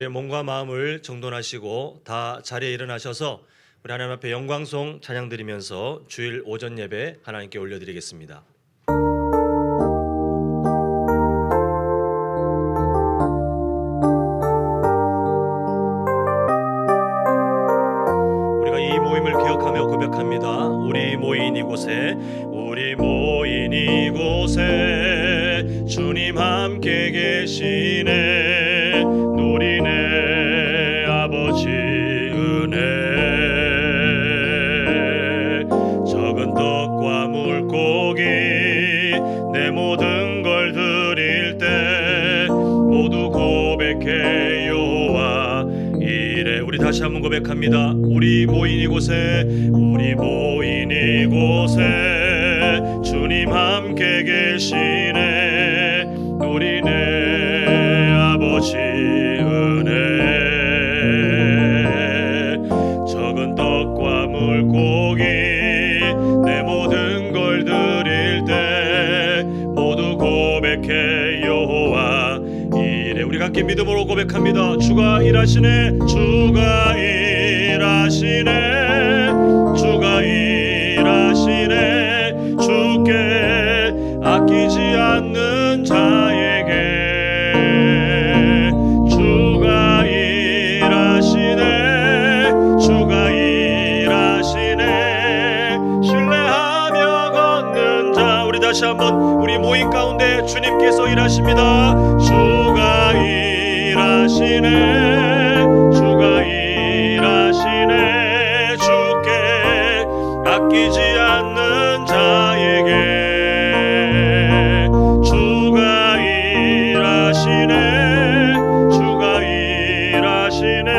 몸과 마음을 정돈하시고 다 자리에 일어나셔서 우리 하나님 앞에 영광송 찬양 드리면서 주일 오전 예배 하나님께 올려드리겠습니다. 우리가 이 모임을 기억하며 고백합니다. 우리 모인 이곳에 주님 함께 계시네. 누리네 아버지 은혜. 적은 떡과 물고기 내 모든 걸 드릴 때 모두 고백해 여호와 이래. 우리 다시 한번 고백합니다. 우리 모인 이곳에 주님 함께 계시네. 누리네 아버지 은혜. 적은 떡과 물고기 내 모든 걸 드릴 때 모두 고백해 여호와 이래. 우리가 함께 믿음으로 고백합니다. 주가 일하시네. 주가 일하시네. 주가 일하시네. 주께 아끼지 않는 자에게 주가 일하시네. 주가 일하시네. 신뢰하며 걷는 자. 우리 다시 한번 우리 모임 가운데 주님께서 일하십니다. 주가 일하시네. 주가 일하시네. 주께 아끼지 않는 자에게 주가 일하시네. 주가 일하시네.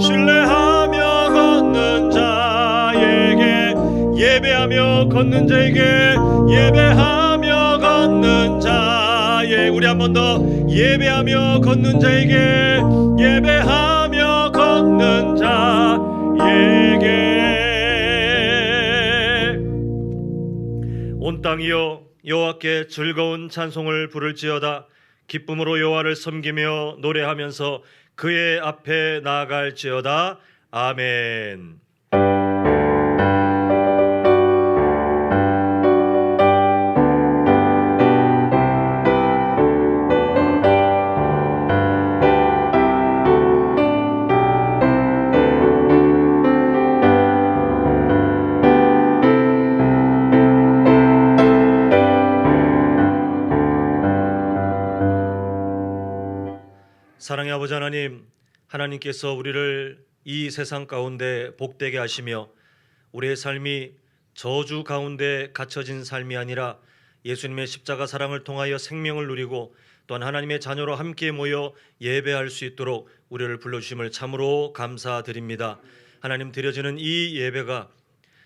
신뢰하며 걷는 자에게 예배하며 걷는 자에게 예배하며 걷는 자에 우리 한 번 더 예배하며 걷는 자에게 예배하며 걷는 자에게 온 땅이여 여호와께 즐거운 찬송을 부를지어다. 기쁨으로 여호와를 섬기며 노래하면서 그의 앞에 나아갈지어다. 아멘. 사랑의 아버지 하나님, 하나님께서 우리를 이 세상 가운데 복되게 하시며 우리의 삶이 저주 가운데 갇혀진 삶이 아니라 예수님의 십자가 사랑을 통하여 생명을 누리고 또한 하나님의 자녀로 함께 모여 예배할 수 있도록 우리를 불러주심을 참으로 감사드립니다. 하나님, 드려지는 이 예배가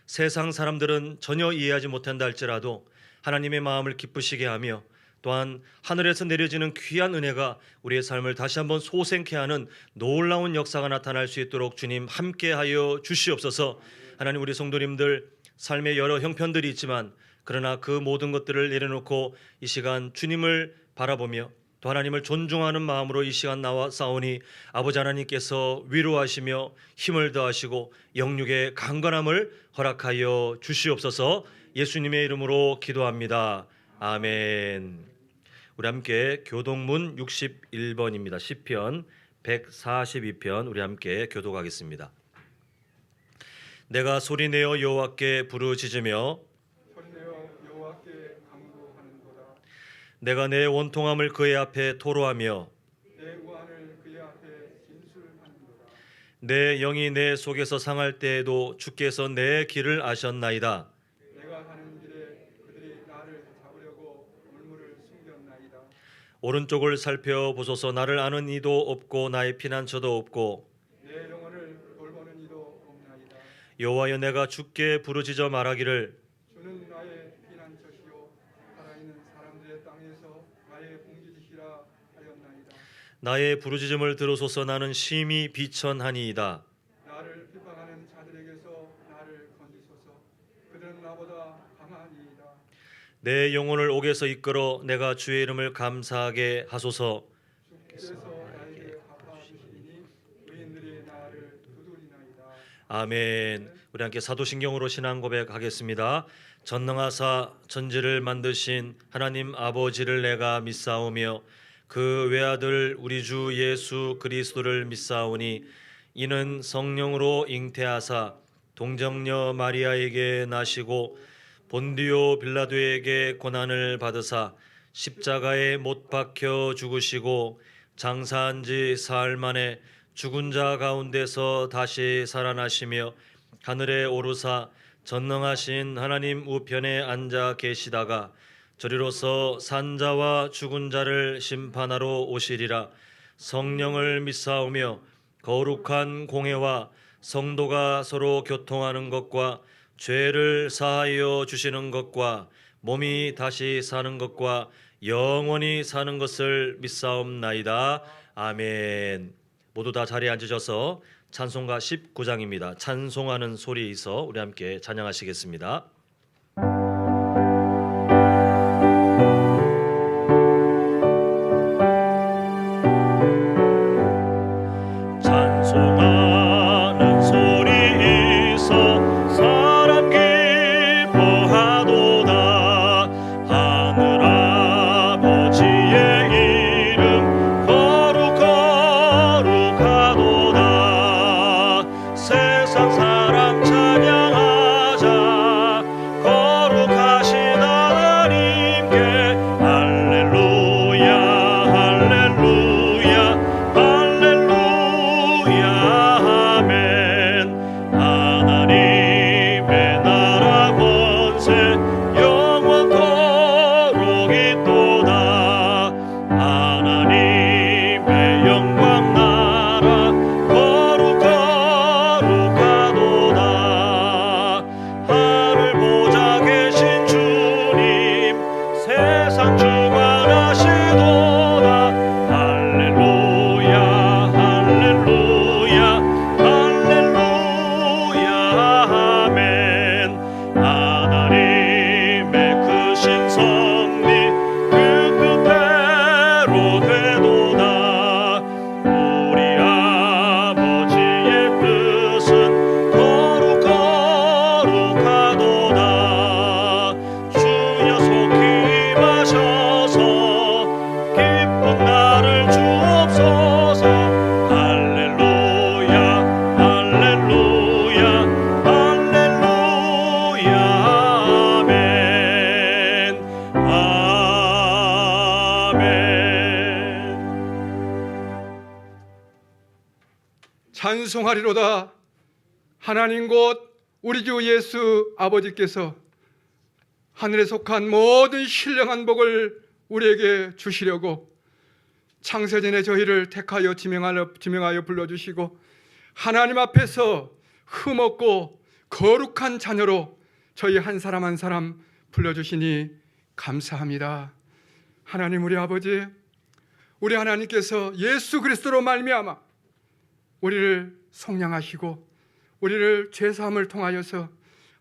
세상 사람들은 전혀 이해하지 못한다 할지라도 하나님의 마음을 기쁘시게 하며 또한 하늘에서 내려지는 귀한 은혜가 우리의 삶을 다시 한번 소생케 하는 놀라운 역사가 나타날 수 있도록 주님 함께하여 주시옵소서. 하나님, 우리 성도님들 삶의 여러 형편들이 있지만 그러나 그 모든 것들을 내려놓고 이 시간 주님을 바라보며 또 하나님을 존중하는 마음으로 이 시간 나와 싸우니 아버지 하나님께서 위로하시며 힘을 더하시고 영육의 강건함을 허락하여 주시옵소서. 예수님의 이름으로 기도합니다. 아멘. 우리 함께 교동문 61번입니다. 시편 142편 우리 함께 교독하겠습니다. 내가 소리내어 여호와께 부르짖으며 내가 내 원통함을 그의 앞에 토로하며 내 구한을 그의 앞에 진술하는도다. 내 영이 내 속에서 상할 때에도 주께서 내 길을 아셨나이다. 내가 가는 길에 그들이 나를 잡으려고 물물을 숨겼나이다. 오른쪽을 살펴보소서. 나를 아는 이도 없고 나의 피난처도 없고 내 영혼을 돌보는 이도 없나이다. 여호와여, 내가 주께 부르짖어 말하기를 주는 나의 피난처시요 살아있는 사람들의 땅에서 나의 봉지시라 하였나이다. 나의 부르짖음을 들으소서. 나는 심히 비천하니이다. 나를 비방하는 자들에게서 나를 건지소서. 그들은 나보다 강하니이다. 내 영혼을 옥에서 이끌어 내가 주의 이름을 감사하게 하소서. 주께서 나에게 갚아 아멘. 우리 함께 사도신경으로 신앙 고백하겠습니다. 전능하사 천지를 만드신 하나님 아버지를 내가 믿사오며 그 외아들 우리 주 예수 그리스도를 믿사오니 이는 성령으로 잉태하사 동정녀 마리아에게 나시고 본디오 빌라도에게 고난을 받으사 십자가에 못 박혀 죽으시고 장사한 지 사흘 만에 죽은 자 가운데서 다시 살아나시며 하늘에 오르사 전능하신 하나님 우편에 앉아 계시다가 저리로서 산자와 죽은 자를 심판하러 오시리라. 성령을 믿사오며 거룩한 공회와 성도가 서로 교통하는 것과 죄를 사하여 주시는 것과 몸이 다시 사는 것과 영원히 사는 것을 믿사옵나이다. 아멘. 모두 다 자리에 앉으셔서 찬송가 19장입니다. 찬송하는 소리에 있어 우리 함께 찬양하시겠습니다. 찬송하는 소리 있어 사람 기뻐하도다. 하늘 아버지의 이름 거룩하도다. 세상 사람 찬양하자. 거룩하신 하나님께 할렐루야 할렐루야 할렐루야 아멘. 하나님의 나라 권세 영원토록 있도다. 하나님의 영광 나라 거룩하도다. 하늘 보좌 계신 주님 세상 주관하시도다. 할렐루야 할렐루야 할렐루야 아멘. 하나님의 크신 섭리 그 뜻대로 되도다. 우리 아버지의 뜻은 거룩하도다. 주여 속히 임하셔서 기쁜 나를 주옵소서. 할렐루야 할렐루야 할렐루야 아멘 아멘. 찬송하리로다. 하나님 곧 우리 주 예수 아버지께서 하늘에 속한 모든 신령한 복을 우리에게 주시려고 창세전에 저희를 택하여 지명하여 불러주시고 하나님 앞에서 흠없고 거룩한 자녀로 저희 한 사람 한 사람 불러주시니 감사합니다. 하나님 우리 아버지, 우리 하나님께서 예수 그리스도로 말미암아 우리를 속량하시고 우리를 죄사함을 통하여서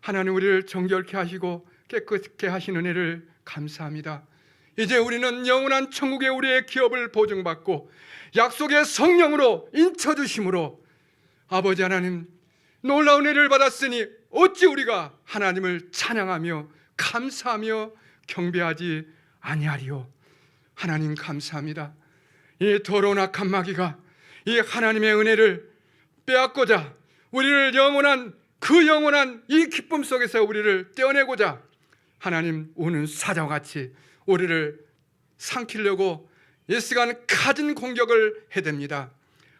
하나님 우리를 정결케 하시고 깨끗게 하신 은혜를 감사합니다. 이제 우리는 영원한 천국의 우리의 기업을 보증받고 약속의 성령으로 인쳐주심으로 아버지 하나님 놀라운 은혜를 받았으니 어찌 우리가 하나님을 찬양하며 감사하며 경배하지 아니하리요. 하나님 감사합니다. 이 더러운 악한 마귀가 이 하나님의 은혜를 빼앗고자 우리를 영원한 이 기쁨 속에서 우리를 떼어내고자 하나님 우는 사자와 같이 우리를 삼키려고 이 시간 가진 공격을 해댑니다.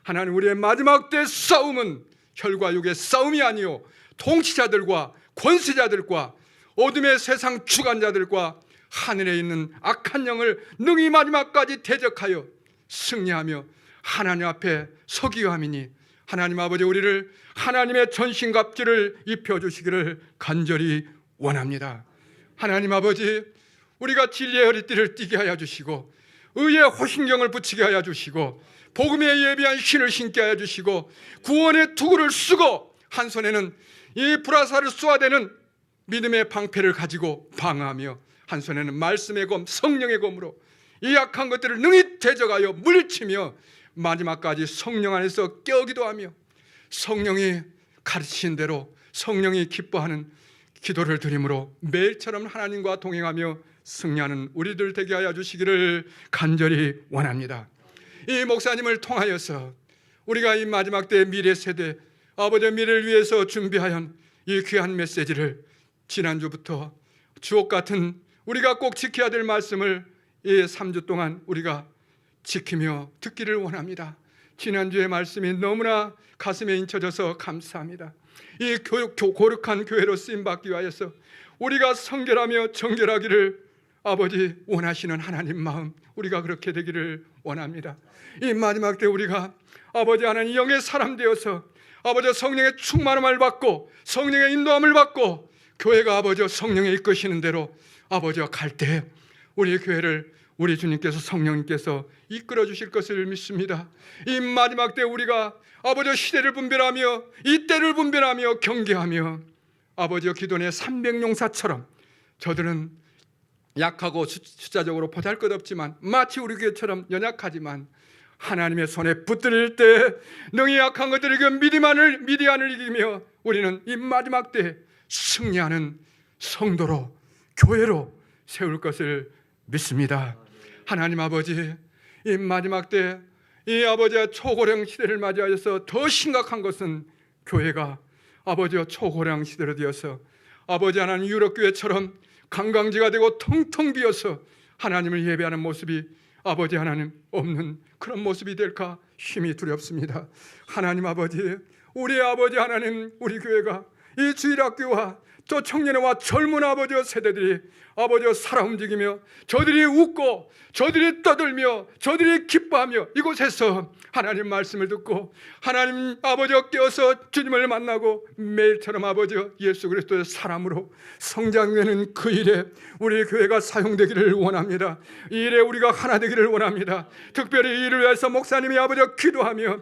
하나님 우리의 마지막 때 싸움은 혈과 육의 싸움이 아니요 통치자들과 권세자들과 어둠의 세상 주관자들과 하늘에 있는 악한 영을 능히 마지막까지 대적하여 승리하며 하나님 앞에 서기와 함이니 하나님 아버지 우리를 하나님의 전신갑주를 입혀주시기를 간절히 원합니다. 하나님 아버지 우리가 진리의 허리띠를 띠게 하여 주시고 의의 호신경을 붙이게 하여 주시고 복음에 예비한 신을 신게 하여 주시고 구원의 투구를 쓰고 한 손에는 이 불화살을 쏘아대는 믿음의 방패를 가지고 방어하며 한 손에는 말씀의 검 성령의 검으로 이 약한 것들을 능히 대적하여 물리치며 마지막까지 성령 안에서 깨우기도 하며 성령이 가르치신 대로 성령이 기뻐하는 기도를 드림으로 매일처럼 하나님과 동행하며 승리하는 우리들 되게 하여 주시기를 간절히 원합니다. 이 목사님을 통하여서 우리가 이 마지막 때의 미래 세대, 아버지의 미래를 위해서 준비하여 이 귀한 메시지를 지난주부터 주옥 같은 우리가 꼭 지켜야 될 말씀을 이 3주 동안 우리가 지키며 듣기를 원합니다. 지난주의 말씀이 너무나 가슴에 인쳐져서 감사합니다. 이 거룩한 교회로 쓰임받기 위하여서 우리가 성결하며 정결하기를 아버지 원하시는 하나님 마음, 우리가 그렇게 되기를 원합니다. 이 마지막 때 우리가 아버지 하나님 영의 사람 되어서 아버지 성령의 충만함을 받고 성령의 인도함을 받고 교회가 아버지 성령의 이끄시는 대로 아버지와 갈 때 우리 교회를 우리 주님께서 성령님께서 이끌어 주실 것을 믿습니다. 이 마지막 때 우리가 아버지 시대를 분별하며 이 때를 분별하며 경계하며 아버지의 기도의 300용사처럼 저들은 약하고 숫자적으로 보잘것없지만 마치 우리 교회처럼 연약하지만 하나님의 손에 붙들릴 때 능히 약한 것들에게 미디안을 이기며 우리는 이 마지막 때 승리하는 성도로 교회로 세울 것을 믿습니다. 하나님 아버지, 이 마지막 때 이 아버지의 초고령 시대를 맞이하여서 더 심각한 것은 교회가 아버지의 초고령 시대로 되어서 아버지 하나님 유럽교회처럼 관광지가 되고 텅텅 비어서 하나님을 예배하는 모습이 아버지 하나님 없는 그런 모습이 될까 힘이 두렵습니다. 하나님 아버지, 우리 아버지 하나님, 우리 교회가 이 주일학교와 또 청년회와 젊은 아버지와 세대들이 아버지와 살아 움직이며 저들이 웃고 저들이 떠들며 저들이 기뻐하며 이곳에서 하나님 말씀을 듣고 하나님 아버지와 깨어서 주님을 만나고 매일처럼 아버지와 예수 그리스도의 사람으로 성장되는 그 일에 우리 교회가 사용되기를 원합니다. 이 일에 우리가 하나 되기를 원합니다. 특별히 이 일을 위해서 목사님이 아버지와 기도하며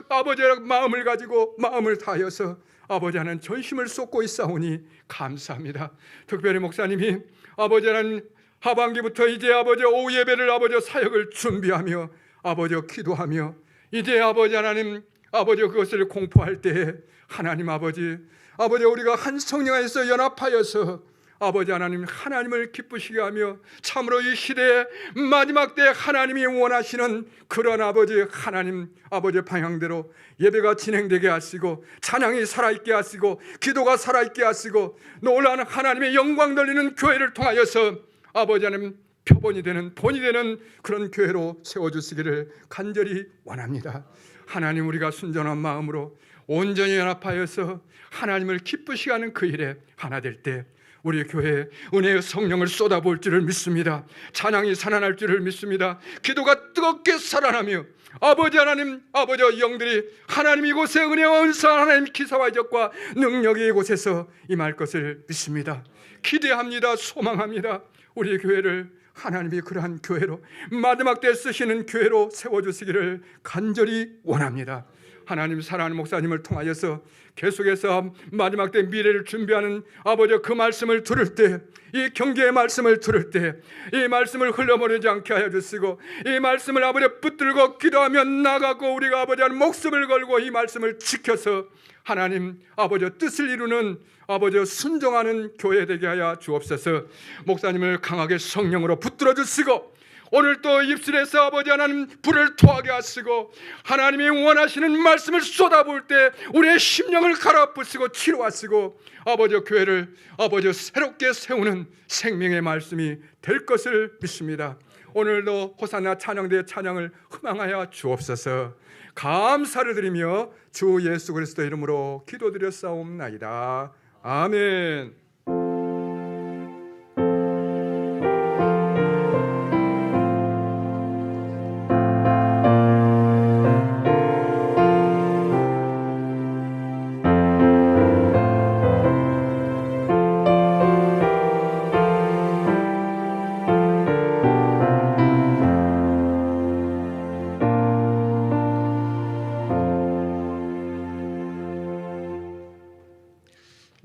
아버지의 마음을 가지고 마음을 다하여서 아버지 하나님 전심을 쏟고 있사오니 감사합니다. 특별히 목사님이 아버지 하나님 하반기부터 이제 아버지 오후 예배를 아버지 사역을 준비하며 아버지 기도하며 이제 아버지 하나님 아버지 그것을 공포할 때에 하나님 아버지 우리가 한 성령 안에서 연합하여서 아버지 하나님 하나님을 기쁘시게 하며 참으로 이 시대의 마지막 때 하나님이 원하시는 그런 아버지 하나님 아버지 방향대로 예배가 진행되게 하시고 찬양이 살아있게 하시고 기도가 살아있게 하시고 놀라운 하나님의 영광 돌리는 교회를 통하여서 아버지 하나님 표본이 되는 본이 되는 그런 교회로 세워주시기를 간절히 원합니다. 하나님 우리가 순전한 마음으로 온전히 연합하여서 하나님을 기쁘시게 하는 그 일에 하나 될 때 우리 교회에 은혜의 성령을 쏟아볼 줄을 믿습니다. 찬양이 살아날 줄을 믿습니다. 기도가 뜨겁게 살아나며 아버지 하나님 아버지와 영들이 하나님 이곳에 은혜와 은사 하나님 기사와 이적과 능력이 이곳에서 임할 것을 믿습니다. 기대합니다. 소망합니다. 우리 교회를 하나님이 그러한 교회로 마지막 때 쓰시는 교회로 세워주시기를 간절히 원합니다. 하나님 사랑하는 목사님을 통하여서 계속해서 마지막 때 미래를 준비하는 아버지 그 말씀을 들을 때 이 경계의 말씀을 들을 때 이 말씀을 흘려버리지 않게 하여 주시고 이 말씀을 아버지 붙들고 기도하며 나가고 우리가 아버지 하는 목숨을 걸고 이 말씀을 지켜서 하나님 아버지 뜻을 이루는 아버지 순종하는 교회 되게 하여 주옵소서. 목사님을 강하게 성령으로 붙들어 주시고 오늘 또 입술에서 아버지 하나님 불을 토하게 하시고 하나님이 원하시는 말씀을 쏟아볼 때 우리의 심령을 갈아엎으시고 치료하시고 아버지 교회를 아버지 새롭게 세우는 생명의 말씀이 될 것을 믿습니다. 오늘도 호산나 찬양대의 찬양을 흥망하여 주옵소서. 감사를 드리며 주 예수 그리스도 이름으로 기도드렸사옵나이다. 아멘.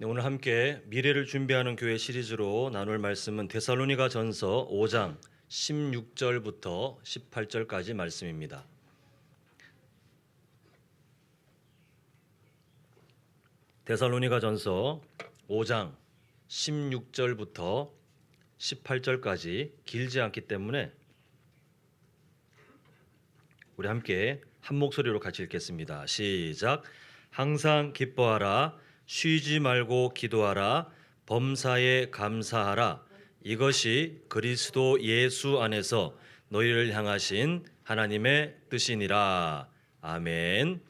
네, 오늘 함께 미래를 준비하는 교회 시리즈로 나눌 말씀은 데살로니가 전서 5장 16절부터 18절까지 말씀입니다. 데살로니가전서 5장 16절부터 18절까지 길지 않기 때문에 우리 함께 한 목소리로 같이 읽겠습니다. 시작. 항상 기뻐하라. 쉬지 말고 기도하라. 범사에 감사하라. 이것이 그리스도 예수 안에서 너희를 향하신 하나님의 뜻이니라. 아멘.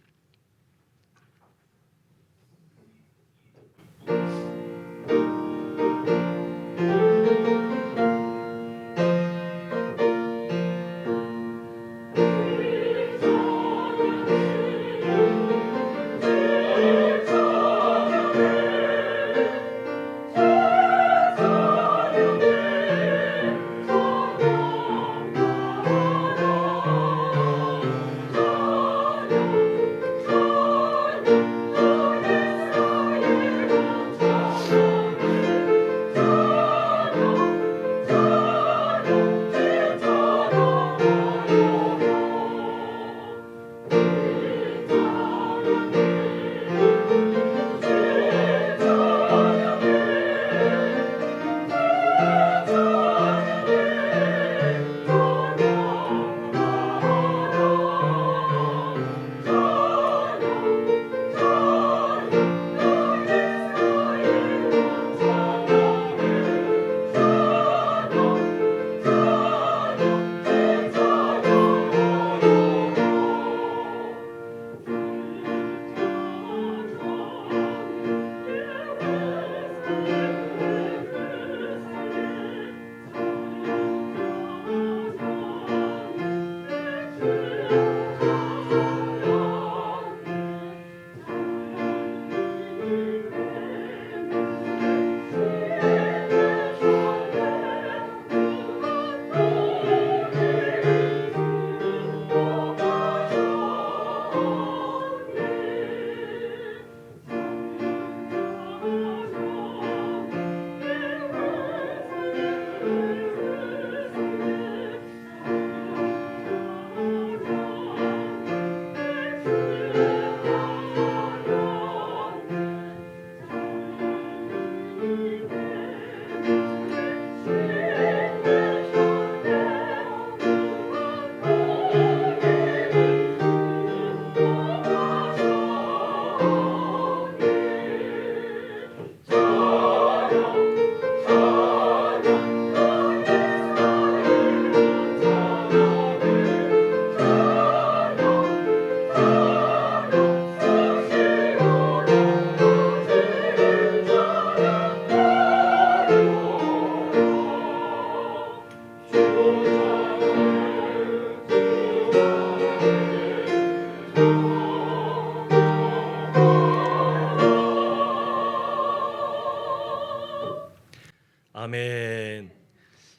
아멘.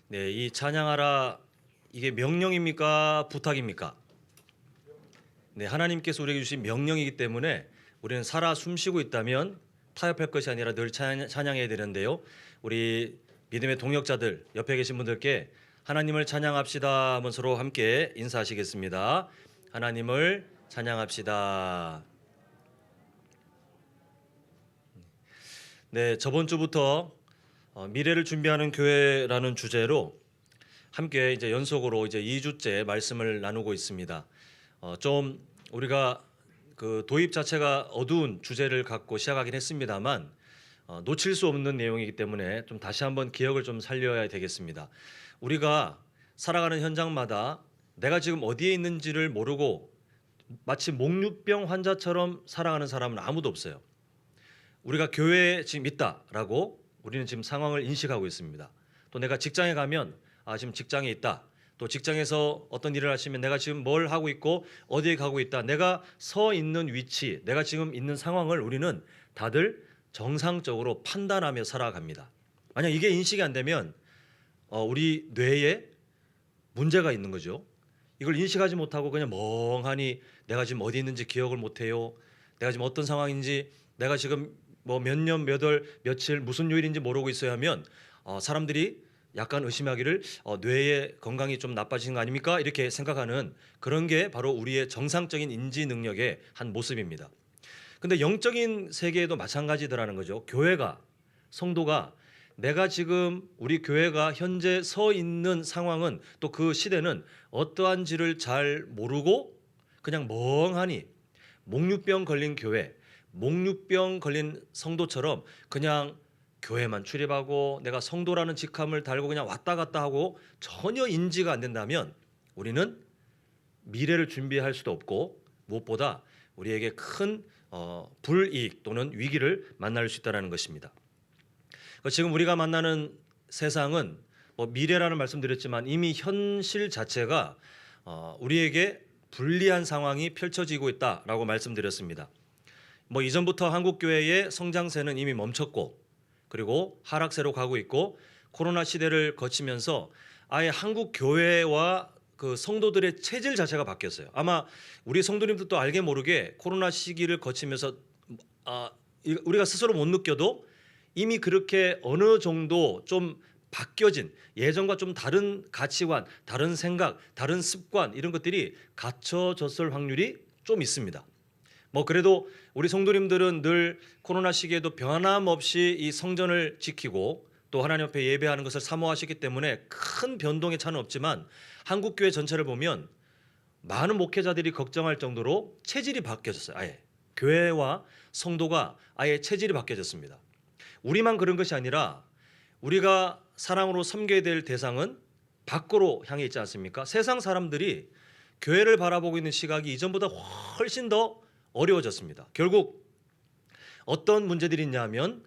네, 이 찬양하라 이게 명령입니까? 부탁입니까? 네, 하나님께서 우리에게 주신 명령이기 때문에 우리는 살아 숨쉬고 있다면 타협할 것이 아니라 늘 찬양해야 되는데요. 우리 믿음의 동역자들 옆에 계신 분들께 하나님을 찬양합시다 하면 서로 함께 인사하시겠습니다. 하나님을 찬양합시다. 네, 저번 주부터 미래를 준비하는 교회라는 주제로 함께 이제 연속으로 이제 2주째 말씀을 나누고 있습니다. 좀 우리가 그 도입 자체가 어두운 주제를 갖고 시작하긴 했습니다만 놓칠 수 없는 내용이기 때문에 좀 다시 한번 기억을 좀 살려야 되겠습니다. 우리가 살아가는 현장마다 내가 지금 어디에 있는지를 모르고 마치 목류병 환자처럼 살아가는 사람은 아무도 없어요. 우리가 교회에 지금 있다라고 우리는 지금 상황을 인식하고 있습니다. 또 내가 직장에 가면 지금 직장에 있다. 또 직장에서 어떤 일을 하시면 내가 지금 뭘 하고 있고 어디에 가고 있다. 내가 서 있는 위치, 내가 지금 있는 상황을 우리는 다들 정상적으로 판단하며 살아갑니다. 만약 이게 인식이 안 되면 우리 뇌에 문제가 있는 거죠. 이걸 인식하지 못하고 그냥 멍하니 내가 지금 어디 있는지 기억을 못해요. 내가 지금 어떤 상황인지 내가 지금 뭐 몇 년, 몇 월, 며칠 무슨 요일인지 모르고 있어야 하면 사람들이 약간 의심하기를 뇌의 건강이 좀 나빠지는 거 아닙니까? 이렇게 생각하는 그런 게 바로 우리의 정상적인 인지 능력의 한 모습입니다. 근데 영적인 세계에도 마찬가지더라는 거죠. 교회가, 성도가, 내가 지금 우리 교회가 현재 서 있는 상황은, 또 그 시대는 어떠한지를 잘 모르고 그냥 멍하니 목류병 걸린 교회, 목류병 걸린 성도처럼 그냥 교회만 출입하고 내가 성도라는 직함을 달고 그냥 왔다 갔다 하고 전혀 인지가 안 된다면 우리는 미래를 준비할 수도 없고 무엇보다 우리에게 큰 불이익 또는 위기를 만날 수 있다는 것입니다. 지금 우리가 만나는 세상은 미래라는 말씀드렸지만 이미 현실 자체가 우리에게 불리한 상황이 펼쳐지고 있다라고 말씀드렸습니다. 이전부터 한국 교회의 성장세는 이미 멈췄고 그리고 하락세로 가고 있고 코로나 시대를 거치면서 아예 한국 교회와 그 성도들의 체질 자체가 바뀌었어요. 아마 우리 성도님들도 알게 모르게 코로나 시기를 거치면서 우리가 스스로 못 느껴도 이미 그렇게 어느 정도 좀 바뀌어진, 예전과 좀 다른 가치관, 다른 생각, 다른 습관 이런 것들이 갖춰졌을 확률이 좀 있습니다. 그래도 우리 성도님들은 늘 코로나 시기에도 변함없이 이 성전을 지키고 또 하나님 앞에 예배하는 것을 사모하시기 때문에 큰 변동의 차는 없지만 한국 교회 전체를 보면 많은 목회자들이 걱정할 정도로 체질이 바뀌어졌어요. 아예 교회와 성도가 아예 체질이 바뀌어졌습니다. 우리만 그런 것이 아니라 우리가 사랑으로 섬겨야 될 대상은 밖으로 향해 있지 않습니까? 세상 사람들이 교회를 바라보고 있는 시각이 이전보다 훨씬 더 어려워졌습니다. 결국 어떤 문제들이 있냐면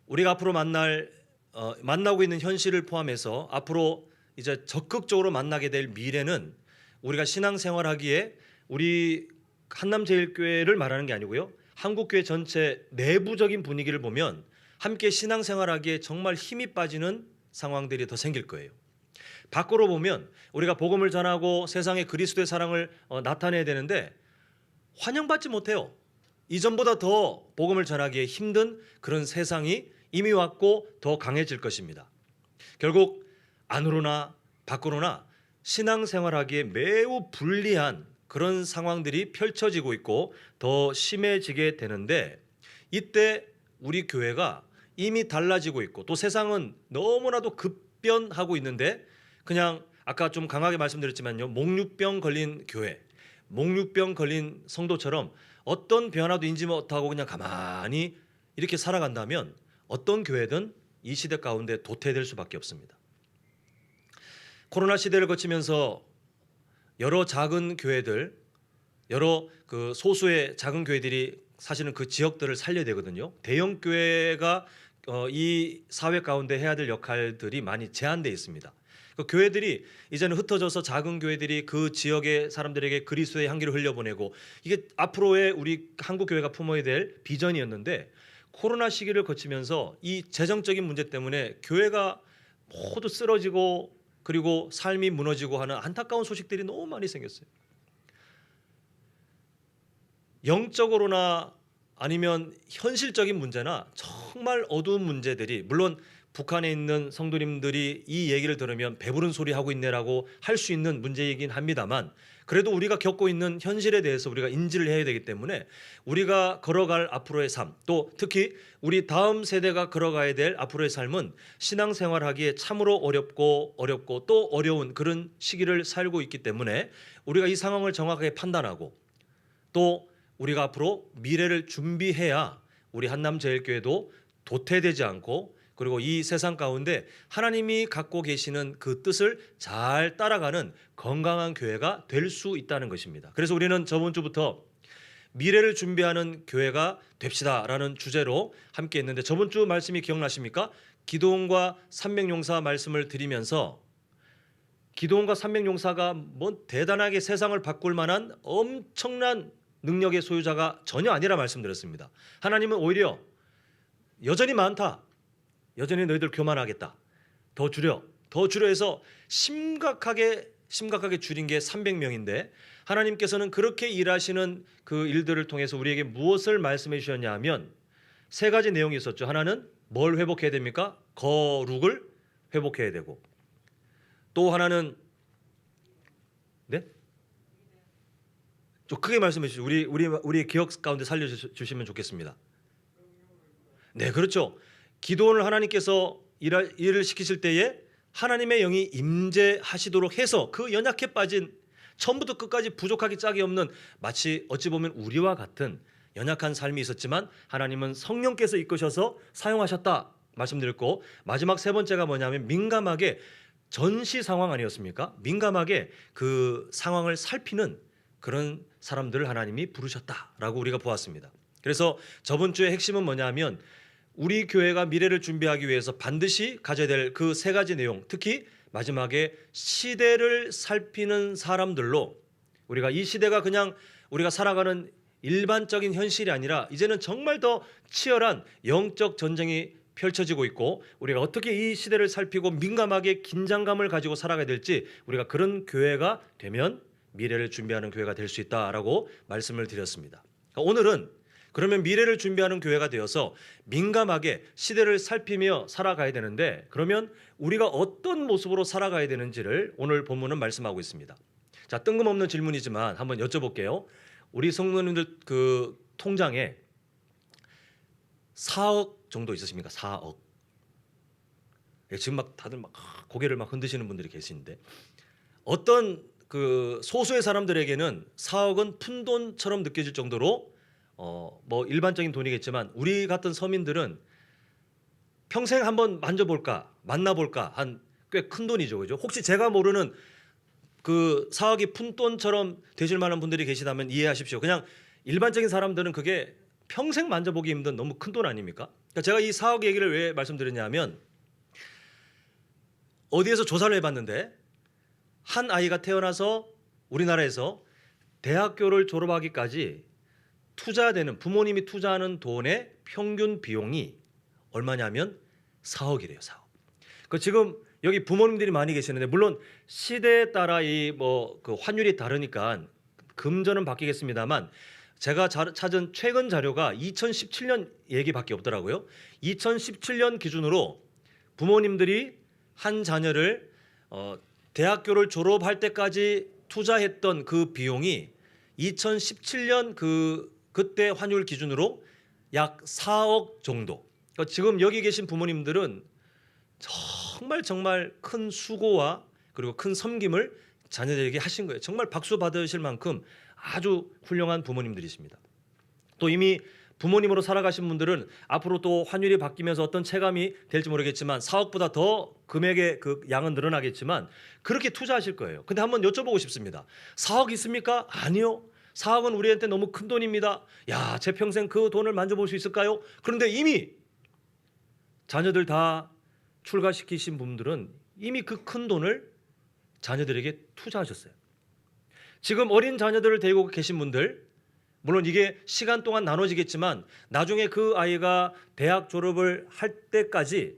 우리가 앞으로 만나고 있는 현실을 포함해서 앞으로 이제 적극적으로 만나게 될 미래는 우리가 신앙생활하기에 우리 한남제일교회를 말하는 게 아니고요. 한국교회 전체 내부적인 분위기를 보면 함께 신앙생활하기에 정말 힘이 빠지는 상황들이 더 생길 거예요. 밖으로 보면 우리가 복음을 전하고 세상에 그리스도의 사랑을 나타내야 되는데 환영받지 못해요. 이전보다 더 복음을 전하기에 힘든 그런 세상이 이미 왔고 더 강해질 것입니다. 결국 안으로나 밖으로나 신앙생활하기에 매우 불리한 그런 상황들이 펼쳐지고 있고 더 심해지게 되는데 이때 우리 교회가 이미 달라지고 있고 또 세상은 너무나도 급변하고 있는데 그냥 아까 좀 강하게 말씀드렸지만요. 목류병 걸린 교회, 목류병 걸린 성도처럼 어떤 변화도 인지 못하고 그냥 가만히 이렇게 살아간다면 어떤 교회든 이 시대 가운데 도태될 수밖에 없습니다. 코로나 시대를 거치면서 여러 작은 교회들, 여러 그 소수의 작은 교회들이 사실은 그 지역들을 살려야 되거든요. 대형 교회가 이 사회 가운데 해야 될 역할들이 많이 제한되어 있습니다. 그 교회들이 이제는 흩어져서 작은 교회들이 그 지역의 사람들에게 그리스도의 향기를 흘려보내고 이게 앞으로의 우리 한국 교회가 품어야 될 비전이었는데 코로나 시기를 거치면서 이 재정적인 문제 때문에 교회가 모두 쓰러지고 그리고 삶이 무너지고 하는 안타까운 소식들이 너무 많이 생겼어요. 영적으로나 아니면 현실적인 문제나 정말 어두운 문제들이 물론 북한에 있는 성도님들이 이 얘기를 들으면 배부른 소리 하고 있네라고 할 수 있는 문제이긴 합니다만 그래도 우리가 겪고 있는 현실에 대해서 우리가 인지를 해야 되기 때문에 우리가 걸어갈 앞으로의 삶 또 특히 우리 다음 세대가 걸어가야 될 앞으로의 삶은 신앙생활하기에 참으로 어렵고 또 어려운 그런 시기를 살고 있기 때문에 우리가 이 상황을 정확하게 판단하고 또 우리가 앞으로 미래를 준비해야 우리 한남제일교회도 도태되지 않고 그리고 이 세상 가운데 하나님이 갖고 계시는 그 뜻을 잘 따라가는 건강한 교회가 될 수 있다는 것입니다. 그래서 우리는 저번 주부터 미래를 준비하는 교회가 됩시다라는 주제로 함께 했는데 저번 주 말씀이 기억나십니까? 기도원과 삼백용사 말씀을 드리면서 기도원과 삼백용사가 뭐 대단하게 세상을 바꿀 만한 엄청난 능력의 소유자가 전혀 아니라 말씀드렸습니다. 하나님은 오히려 여전히 많다. 여전히 너희들 교만하겠다. 더 줄여 해서 심각하게 줄인 게 300명인데 하나님께서는 그렇게 일하시는 그 일들을 통해서 우리에게 무엇을 말씀해 주셨냐 하면 세 가지 내용이 있었죠. 하나는 뭘 회복해야 됩니까? 거룩을 회복해야 되고 또 하나는 좀 크게 말씀해 주시죠. 우리 기억 가운데 살려주시면 좋겠습니다. 네, 그렇죠. 기도원을 하나님께서 일을 시키실 때에 하나님의 영이 임재하시도록 해서 그 연약해 빠진 처음부터 끝까지 부족하기 짝이 없는 마치 어찌 보면 우리와 같은 연약한 삶이 있었지만 하나님은 성령께서 이끄셔서 사용하셨다 말씀드렸고, 마지막 세 번째가 뭐냐면 민감하게 전시 상황 아니었습니까? 민감하게 그 상황을 살피는 그런 사람들을 하나님이 부르셨다라고 우리가 보았습니다. 그래서 저번 주의 핵심은 뭐냐면 우리 교회가 미래를 준비하기 위해서 반드시 가져야 될 그 세 가지 내용, 특히 마지막에 시대를 살피는 사람들로, 우리가 이 시대가 그냥 우리가 살아가는 일반적인 현실이 아니라 이제는 정말 더 치열한 영적 전쟁이 펼쳐지고 있고, 우리가 어떻게 이 시대를 살피고 민감하게 긴장감을 가지고 살아가야 될지, 우리가 그런 교회가 되면 미래를 준비하는 교회가 될 수 있다라고 말씀을 드렸습니다. 오늘은 그러면 미래를 준비하는 교회가 되어서 민감하게 시대를 살피며 살아가야 되는데, 그러면 우리가 어떤 모습으로 살아가야 되는지를 오늘 본문은 말씀하고 있습니다. 자, 뜬금없는 질문이지만 한번 여쭤볼게요. 우리 성도님들 그 통장에 4억 정도 있으십니까? 4억. 지금 막 다들 막 고개를 막 흔드시는 분들이 계시는데, 어떤 그 소수의 사람들에게는 4억은 푼돈처럼 느껴질 정도로 뭐 일반적인 돈이겠지만, 우리 같은 서민들은 평생 한번 만져볼까 만나볼까 한 꽤 큰 돈이죠, 그죠? 혹시 제가 모르는 그 4억이 푼돈처럼 되실 만한 분들이 계시다면 이해하십시오. 그냥 일반적인 사람들은 그게 평생 만져보기 힘든 너무 큰 돈 아닙니까? 그러니까 제가 이 4억 얘기를 왜 말씀드렸냐면, 어디에서 조사를 해봤는데 한 아이가 태어나서 우리나라에서 대학교를 졸업하기까지 투자되는, 부모님이 투자하는 돈의 평균 비용이 얼마냐면 4억이래요. 4억. 그 지금 여기 부모님들이 많이 계시는데, 물론 시대에 따라 이 뭐 그 환율이 다르니까 금전은 바뀌겠습니다만, 제가 찾은 최근 자료가 2017년 얘기밖에 없더라고요. 2017년 기준으로 부모님들이 한 자녀를 대학교를 졸업할 때까지 투자했던 그 비용이 2017년 그때 환율 기준으로 약 4억 정도. 그러니까 지금 여기 계신 부모님들은 정말 큰 수고와 그리고 큰 섬김을 자녀들에게 하신 거예요. 정말 박수 받으실 만큼 아주 훌륭한 부모님들이십니다. 또 이미 부모님으로 살아가신 분들은 앞으로 또 환율이 바뀌면서 어떤 체감이 될지 모르겠지만 4억보다 더 금액의 그 양은 늘어나겠지만 그렇게 투자하실 거예요. 근데 한번 여쭤보고 싶습니다. 4억 있습니까? 아니요. 4억은 우리한테 너무 큰 돈입니다. 야, 제 평생 그 돈을 만져볼 수 있을까요? 그런데 이미 자녀들 다 출가시키신 분들은 이미 그 큰 돈을 자녀들에게 투자하셨어요. 지금 어린 자녀들을 데리고 계신 분들, 물론 이게 시간 동안 나눠지겠지만 나중에 그 아이가 대학 졸업을 할 때까지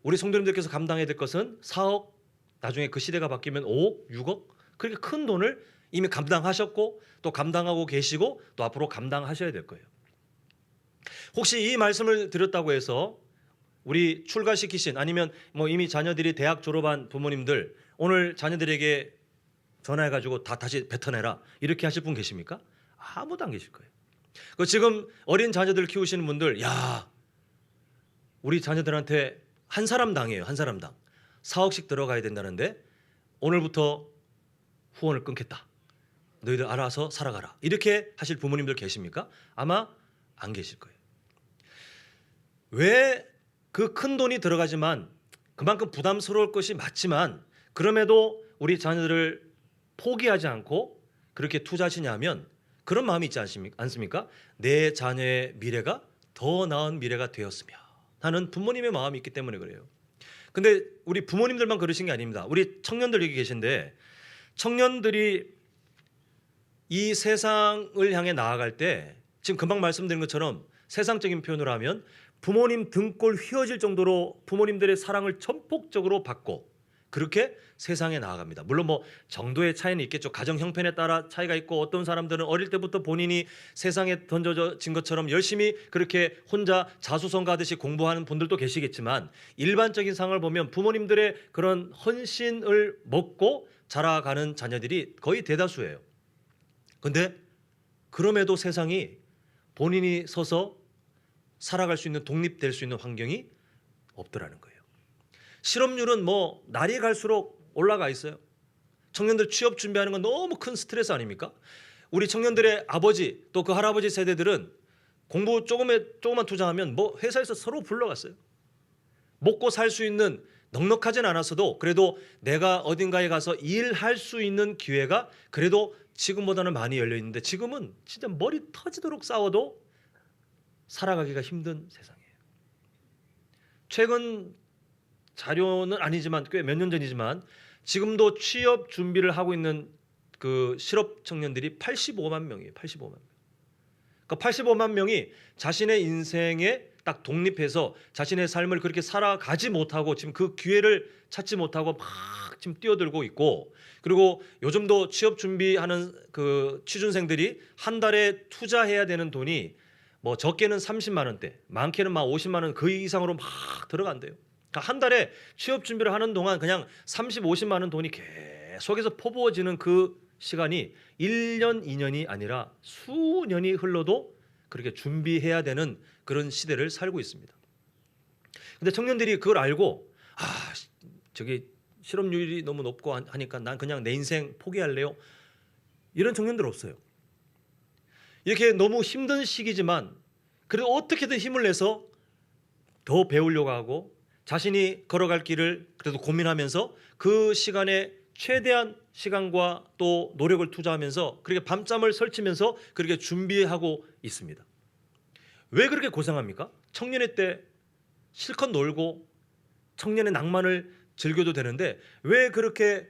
우리 성도님들께서 감당해야 될 것은 4억, 나중에 그 시대가 바뀌면 5억, 6억, 그렇게 큰 돈을 이미 감당하셨고 또 감당하고 계시고 또 앞으로 감당하셔야 될 거예요. 혹시 이 말씀을 드렸다고 해서 우리 출가시키신, 아니면 뭐 이미 자녀들이 대학 졸업한 부모님들, 오늘 자녀들에게 전화해가지고 다시 뱉어내라 이렇게 하실 분 계십니까? 아무도 안 계실 거예요. 그 지금 어린 자녀들 키우시는 분들, 야, 우리 자녀들한테 한 사람당이에요. 한 사람당 4억씩 들어가야 된다는데 오늘부터 후원을 끊겠다. 너희들 알아서 살아가라. 이렇게 하실 부모님들 계십니까? 아마 안 계실 거예요. 왜 그 큰 돈이 들어가지만 그만큼 부담스러울 것이 맞지만 그럼에도 우리 자녀들을 포기하지 않고 그렇게 투자하시냐면 그런 마음이 있지 않습니까? 내 자녀의 미래가 더 나은 미래가 되었으며 하는 부모님의 마음이 있기 때문에 그래요. 근데 우리 부모님들만 그러신 게 아닙니다. 우리 청년들 여기 계신데, 청년들이 이 세상을 향해 나아갈 때 지금 금방 말씀드린 것처럼 세상적인 표현으로 하면 부모님 등골 휘어질 정도로 부모님들의 사랑을 전폭적으로 받고 그렇게 세상에 나아갑니다. 물론 뭐 정도의 차이는 있겠죠. 가정 형편에 따라 차이가 있고, 어떤 사람들은 어릴 때부터 본인이 세상에 던져진 것처럼 열심히 그렇게 혼자 자수성가하듯이 공부하는 분들도 계시겠지만, 일반적인 상황을 보면 부모님들의 그런 헌신을 먹고 자라가는 자녀들이 거의 대다수예요. 근데 그럼에도 세상이 본인이 서서 살아갈 수 있는, 독립될 수 있는 환경이 없더라는 거예요. 실업률은 뭐 날이 갈수록 올라가 있어요. 청년들 취업 준비하는 건 너무 큰 스트레스 아닙니까? 우리 청년들의 아버지 또 그 할아버지 세대들은 공부 조금만 투자하면 뭐 회사에서 서로 불러갔어요. 먹고 살 수 있는, 넉넉하진 않았어도 그래도 내가 어딘가에 가서 일할 수 있는 기회가 그래도 지금보다는 많이 열려 있는데, 지금은 진짜 머리 터지도록 싸워도 살아가기가 힘든 세상이에요. 최근 자료는 아니지만 꽤 몇 년 전이지만 지금도 취업 준비를 하고 있는 그 실업 청년들이 85만 명이에요. 85만 명. 그러니까 85만 명이 자신의 인생에 딱 독립해서 자신의 삶을 그렇게 살아가지 못하고 지금 그 기회를 찾지 못하고 막 지금 뛰어들고 있고, 그리고 요즘도 취업 준비하는 그 취준생들이 한 달에 투자해야 되는 돈이 뭐 적게는 30만 원대, 많게는 막 50만 원 그 이상으로 막 들어간대요. 그러니까 한 달에 취업 준비를 하는 동안 그냥 30, 50만 원 돈이 계속해서 퍼부어지는 그 시간이 1년, 2년이 아니라 수년이 흘러도 그렇게 준비해야 되는 그런 시대를 살고 있습니다. 근데 청년들이 그걸 알고 저기 실업률이 너무 높고 하니까 난 그냥 내 인생 포기할래요, 이런 청년들 없어요. 이렇게 너무 힘든 시기지만 그래도 어떻게든 힘을 내서 더 배우려고 하고 자신이 걸어갈 길을 그래도 고민하면서 그 시간에 최대한 시간과 또 노력을 투자하면서 그렇게 밤잠을 설치면서 그렇게 준비하고 있습니다. 왜 그렇게 고생합니까? 청년의 때 실컷 놀고 청년의 낭만을 즐겨도 되는데 왜 그렇게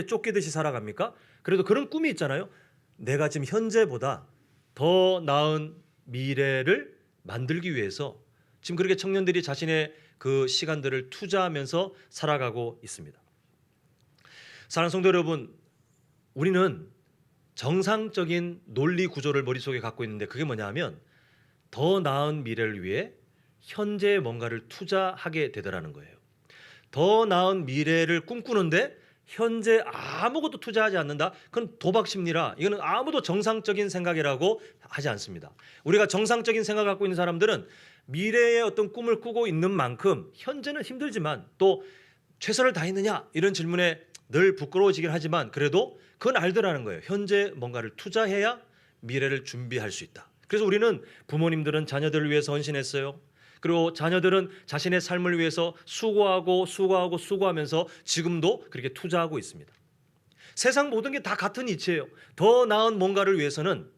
쫓기듯이 살아갑니까? 그래도 그런 꿈이 있잖아요. 내가 지금 현재보다 더 나은 미래를 만들기 위해서 지금 그렇게 청년들이 자신의 그 시간들을 투자하면서 살아가고 있습니다. 사랑하는 성도 여러분, 우리는 정상적인 논리 구조를 머릿속에 갖고 있는데 그게 뭐냐 하면 더 나은 미래를 위해 현재에 뭔가를 투자하게 되더라는 거예요. 더 나은 미래를 꿈꾸는데 현재 아무것도 투자하지 않는다? 그건 도박 심리라, 이거는 아무도 정상적인 생각이라고 하지 않습니다. 우리가 정상적인 생각을 갖고 있는 사람들은 미래의 어떤 꿈을 꾸고 있는 만큼 현재는 힘들지만 또 최선을 다했느냐 이런 질문에 늘 부끄러워지긴 하지만 그래도 그건 알더라는 거예요. 현재 뭔가를 투자해야 미래를 준비할 수 있다. 그래서 우리는 부모님들은 자녀들을 위해서 헌신했어요. 그리고 자녀들은 자신의 삶을 위해서 수고하면서 지금도 그렇게 투자하고 있습니다. 세상 모든 게 다 같은 이치예요. 더 나은 뭔가를 위해서는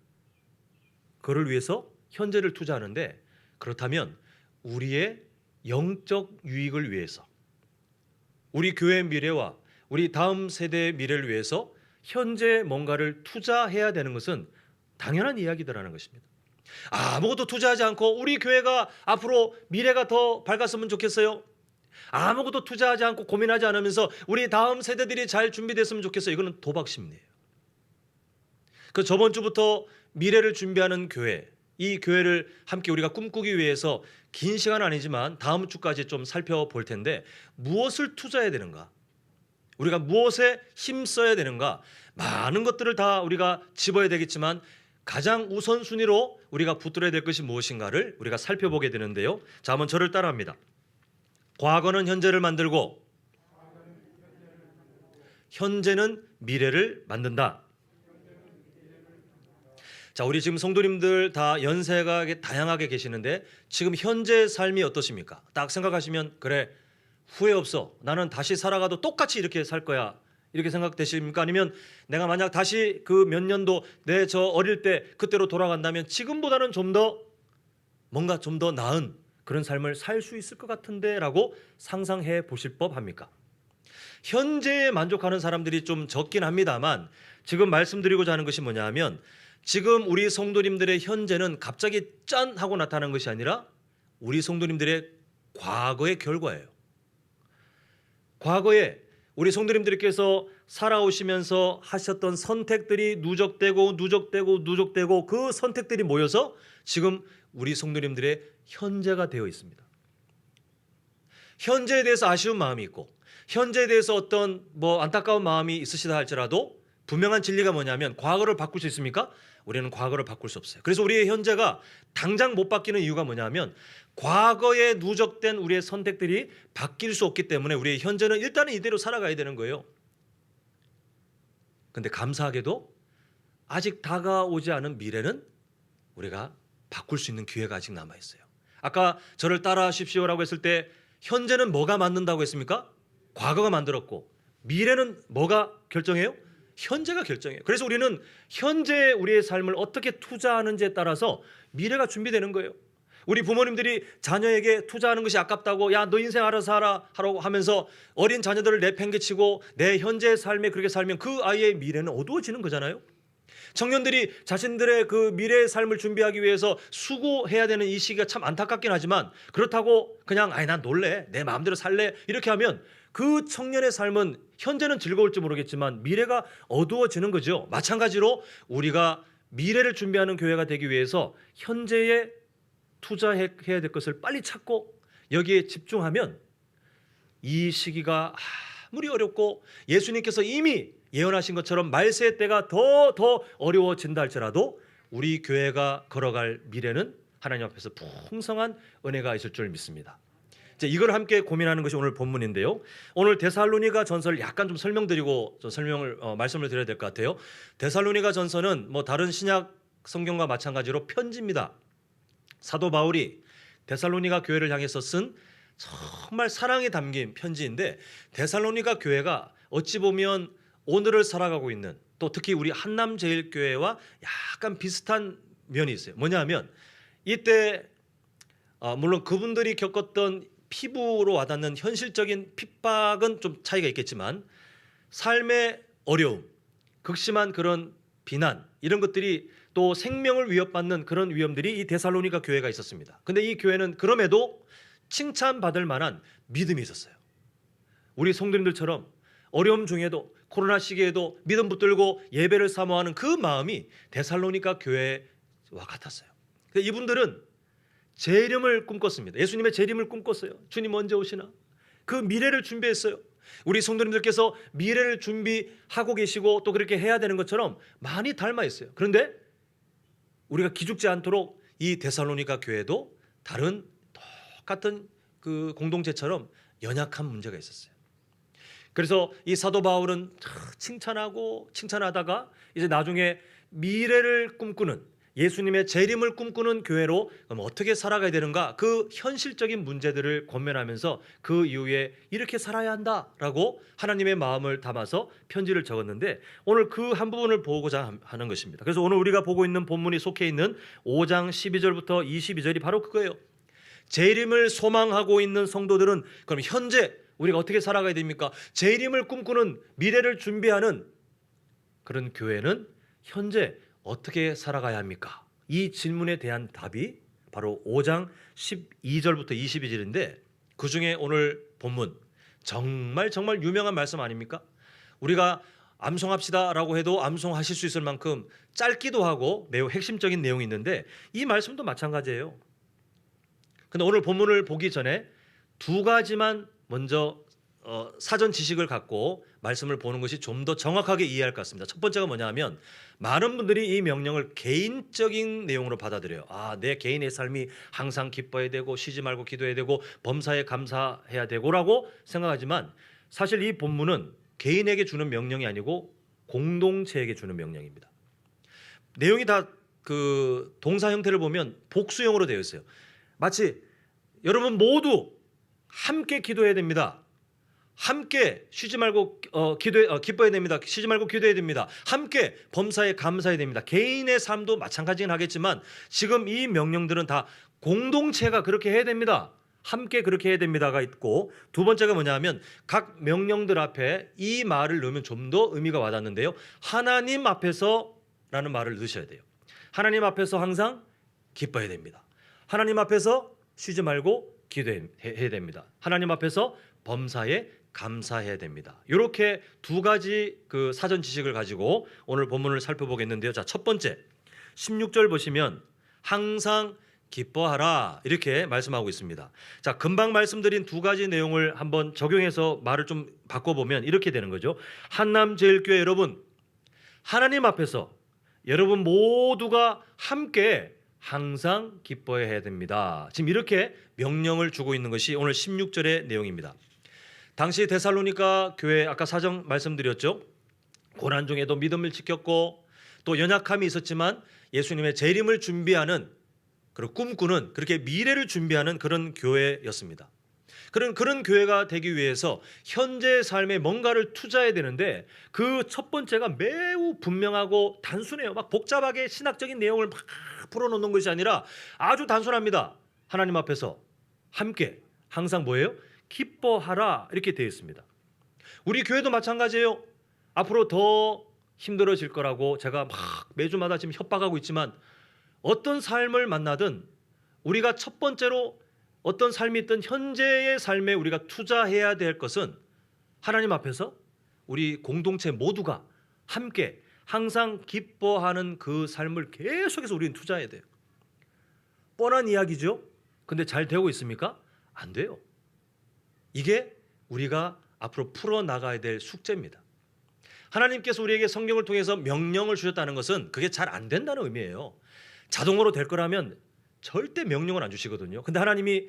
그를 위해서 현재를 투자하는데, 그렇다면 우리의 영적 유익을 위해서, 우리 교회의 미래와 우리 다음 세대의 미래를 위해서 현재 뭔가를 투자해야 되는 것은 당연한 이야기다라는 것입니다. 아무것도 투자하지 않고 우리 교회가 앞으로 미래가 더 밝았으면 좋겠어요. 아무것도 투자하지 않고 고민하지 않으면서 우리 다음 세대들이 잘 준비됐으면 좋겠어요. 이거는 도박 심리예요. 그 저번 주부터 미래를 준비하는 교회, 이 교회를 함께 우리가 꿈꾸기 위해서 긴 시간은 아니지만 다음 주까지 좀 살펴볼 텐데, 무엇을 투자해야 되는가? 우리가 무엇에 힘써야 되는가? 많은 것들을 다 우리가 집어야 되겠지만 가장 우선순위로 우리가 붙들어야 될 것이 무엇인가를 우리가 살펴보게 되는데요. 자, 한번 저를 따라합니다. 과거는 현재를 만들고 현재는 미래를 만든다. 자, 우리 지금 성도님들 다 연세가 다양하게 계시는데 지금 현재 삶이 어떠십니까? 딱 생각하시면 그래, 후회 없어, 나는 다시 살아가도 똑같이 이렇게 살 거야, 이렇게 생각되십니까? 아니면 내가 만약 다시 그 몇 년도 내 저 어릴 때 그때로 돌아간다면 지금보다는 좀 더 뭔가 좀 더 나은 그런 삶을 살 수 있을 것 같은데 라고 상상해 보실 법합니까? 현재에 만족하는 사람들이 좀 적긴 합니다만 지금 말씀드리고자 하는 것이 뭐냐 하면 지금 우리 성도님들의 현재는 갑자기 짠 하고 나타난 것이 아니라 우리 성도님들의 과거의 결과예요. 과거에 우리 성도님들께서 살아오시면서 하셨던 선택들이 누적되고 그 선택들이 모여서 지금 우리 성도님들의 현재가 되어 있습니다. 현재에 대해서 아쉬운 마음이 있고 현재에 대해서 어떤 안타까운 마음이 있으시다 할지라도 분명한 진리가 뭐냐면 과거를 바꿀 수 있습니까? 우리는 과거를 바꿀 수 없어요. 그래서 우리의 현재가 당장 못 바뀌는 이유가 뭐냐면 과거에 누적된 우리의 선택들이 바뀔 수 없기 때문에 우리의 현재는 일단은 이대로 살아가야 되는 거예요. 근데 감사하게도 아직 다가오지 않은 미래는 우리가 바꿀 수 있는 기회가 아직 남아 있어요. 아까 저를 따라하십시오라고 했을 때 현재는 뭐가 만든다고 했습니까? 과거가 만들었고 미래는 뭐가 결정해요? 현재가 결정해요. 그래서 우리는 현재 우리의 삶을 어떻게 투자하는지에 따라서 미래가 준비되는 거예요. 우리 부모님들이 자녀에게 투자하는 것이 아깝다고 야 너 인생 알아서 살아 하라고 하면서 어린 자녀들을 내팽개치고 내 현재의 삶에 그렇게 살면 그 아이의 미래는 어두워지는 거잖아요. 청년들이 자신들의 그 미래의 삶을 준비하기 위해서 수고해야 되는 이 시기가 참 안타깝긴 하지만 그렇다고 그냥 아이 난 놀래 내 마음대로 살래 이렇게 하면 그 청년의 삶은 현재는 즐거울지 모르겠지만 미래가 어두워지는 거죠. 마찬가지로 우리가 미래를 준비하는 교회가 되기 위해서 현재에 투자해야 될 것을 빨리 찾고 여기에 집중하면 이 시기가 아무리 어렵고 예수님께서 이미 예언하신 것처럼 말세의 때가 더 어려워진다 할지라도 우리 교회가 걸어갈 미래는 하나님 앞에서 풍성한 은혜가 있을 줄 믿습니다. 이걸 함께 고민하는 것이 오늘 본문인데요. 오늘 데살로니가 전서를 약간 좀 설명드리고 말씀을 드려야 될 것 같아요. 데살로니가 전서는 뭐 다른 신약 성경과 마찬가지로 편지입니다. 사도 바울이 데살로니가 교회를 향해서 쓴 정말 사랑이 담긴 편지인데 데살로니가 교회가 어찌 보면 오늘을 살아가고 있는 또 특히 우리 한남제일교회와 약간 비슷한 면이 있어요. 뭐냐면 이때 물론 그분들이 겪었던 피부로 와닿는 현실적인 핍박은 좀 차이가 있겠지만 삶의 어려움, 극심한 그런 비난 이런 것들이 또 생명을 위협받는 그런 위험들이 이 데살로니가 교회가 있었습니다. 근데 이 교회는 그럼에도 칭찬받을 만한 믿음이 있었어요. 우리 성도님들처럼 어려움 중에도 코로나 시기에도 믿음 붙들고 예배를 사모하는 그 마음이 데살로니가 교회와 같았어요. 이분들은 재림을 꿈꿨습니다. 예수님의 재림을 꿈꿨어요. 주님 언제 오시나? 그 미래를 준비했어요. 우리 성도님들께서 미래를 준비하고 계시고 또 그렇게 해야 되는 것처럼 많이 닮아 있어요. 그런데 우리가 기죽지 않도록 이 데살로니가 교회도 다른 똑같은 그 공동체처럼 연약한 문제가 있었어요. 그래서 이 사도 바울은 칭찬하다가 이제 나중에 미래를 꿈꾸는 예수님의 재림을 꿈꾸는 교회로 그럼 어떻게 살아가야 되는가 그 현실적인 문제들을 권면하면서 그 이후에 이렇게 살아야 한다라고 하나님의 마음을 담아서 편지를 적었는데 오늘 그 한 부분을 보고자 하는 것입니다. 그래서 오늘 우리가 보고 있는 본문이 속해 있는 5장 12절부터 22절이 바로 그거예요. 재림을 소망하고 있는 성도들은 그럼 현재 우리가 어떻게 살아가야 됩니까? 재림을 꿈꾸는 미래를 준비하는 그런 교회는 현재 어떻게 살아가야 합니까? 이 질문에 대한 답이 바로 5장 12절부터 22절인데 그중에 오늘 본문 정말 유명한 말씀 아닙니까? 우리가 암송합시다라고 해도 암송하실 수 있을 만큼 짧기도 하고 매우 핵심적인 내용이 있는데 이 말씀도 마찬가지예요. 근데 오늘 본문을 보기 전에 두 가지만 먼저 사전 지식을 갖고 말씀을 보는 것이 좀 더 정확하게 이해할 것 같습니다. 첫 번째가 뭐냐면 많은 분들이 이 명령을 개인적인 내용으로 받아들여요. 내 개인의 삶이 항상 기뻐야 되고 쉬지 말고 기도해야 되고 범사에 감사해야 되고라고 생각하지만 사실 이 본문은 개인에게 주는 명령이 아니고 공동체에게 주는 명령입니다. 내용이 다 그 동사 형태를 보면 복수형으로 되어 있어요. 마치 여러분 모두 함께 기도해야 됩니다. 함께 쉬지 말고 기뻐해야 됩니다. 쉬지 말고 기도해야 됩니다. 함께 범사에 감사해야 됩니다. 개인의 삶도 마찬가지긴 하겠지만 지금 이 명령들은 다 공동체가 그렇게 해야 됩니다. 함께 그렇게 해야 됩니다가 있고 두 번째가 뭐냐면 각 명령들 앞에 이 말을 넣으면 좀 더 의미가 와닿는데요. 하나님 앞에서라는 말을 넣으셔야 돼요. 하나님 앞에서 항상 기뻐해야 됩니다. 하나님 앞에서 쉬지 말고 기도해야 됩니다. 하나님 앞에서 범사에 감사해야 됩니다. 이렇게 두 가지 그 사전 지식을 가지고 오늘 본문을 살펴보겠는데요. 자, 첫 번째 16절 보시면 항상 기뻐하라 이렇게 말씀하고 있습니다. 자, 금방 말씀드린 두 가지 내용을 한번 적용해서 말을 좀 바꿔보면 이렇게 되는 거죠. 한남제일교회 여러분, 하나님 앞에서 여러분 모두가 함께 항상 기뻐해야 됩니다. 지금 이렇게 명령을 주고 있는 것이 오늘 16절의 내용입니다. 당시 데살로니가 교회 아까 사정 말씀드렸죠. 고난 중에도 믿음을 지켰고 또 연약함이 있었지만 예수님의 재림을 준비하는 그리고 꿈꾸는 그렇게 미래를 준비하는 그런 교회였습니다. 그런 교회가 되기 위해서 현재의 삶에 뭔가를 투자해야 되는데 그 첫 번째가 매우 분명하고 단순해요. 막 복잡하게 신학적인 내용을 막 풀어놓는 것이 아니라 아주 단순합니다. 하나님 앞에서 함께 항상 뭐예요? 기뻐하라 이렇게 되어 있습니다. 우리 교회도 마찬가지예요. 앞으로 더 힘들어질 거라고 제가 막 매주마다 지금 협박하고 있지만 어떤 삶을 만나든 우리가 첫 번째로 어떤 삶이 있든 현재의 삶에 우리가 투자해야 될 것은 하나님 앞에서 우리 공동체 모두가 함께 항상 기뻐하는 그 삶을 계속해서 우리는 투자해야 돼요. 뻔한 이야기죠. 근데 잘 되고 있습니까? 안 돼요. 이게 우리가 앞으로 풀어나가야 될 숙제입니다. 하나님께서 우리에게 성경을 통해서 명령을 주셨다는 것은 그게 잘 안 된다는 의미예요. 자동으로 될 거라면 절대 명령을 안 주시거든요. 근데 하나님이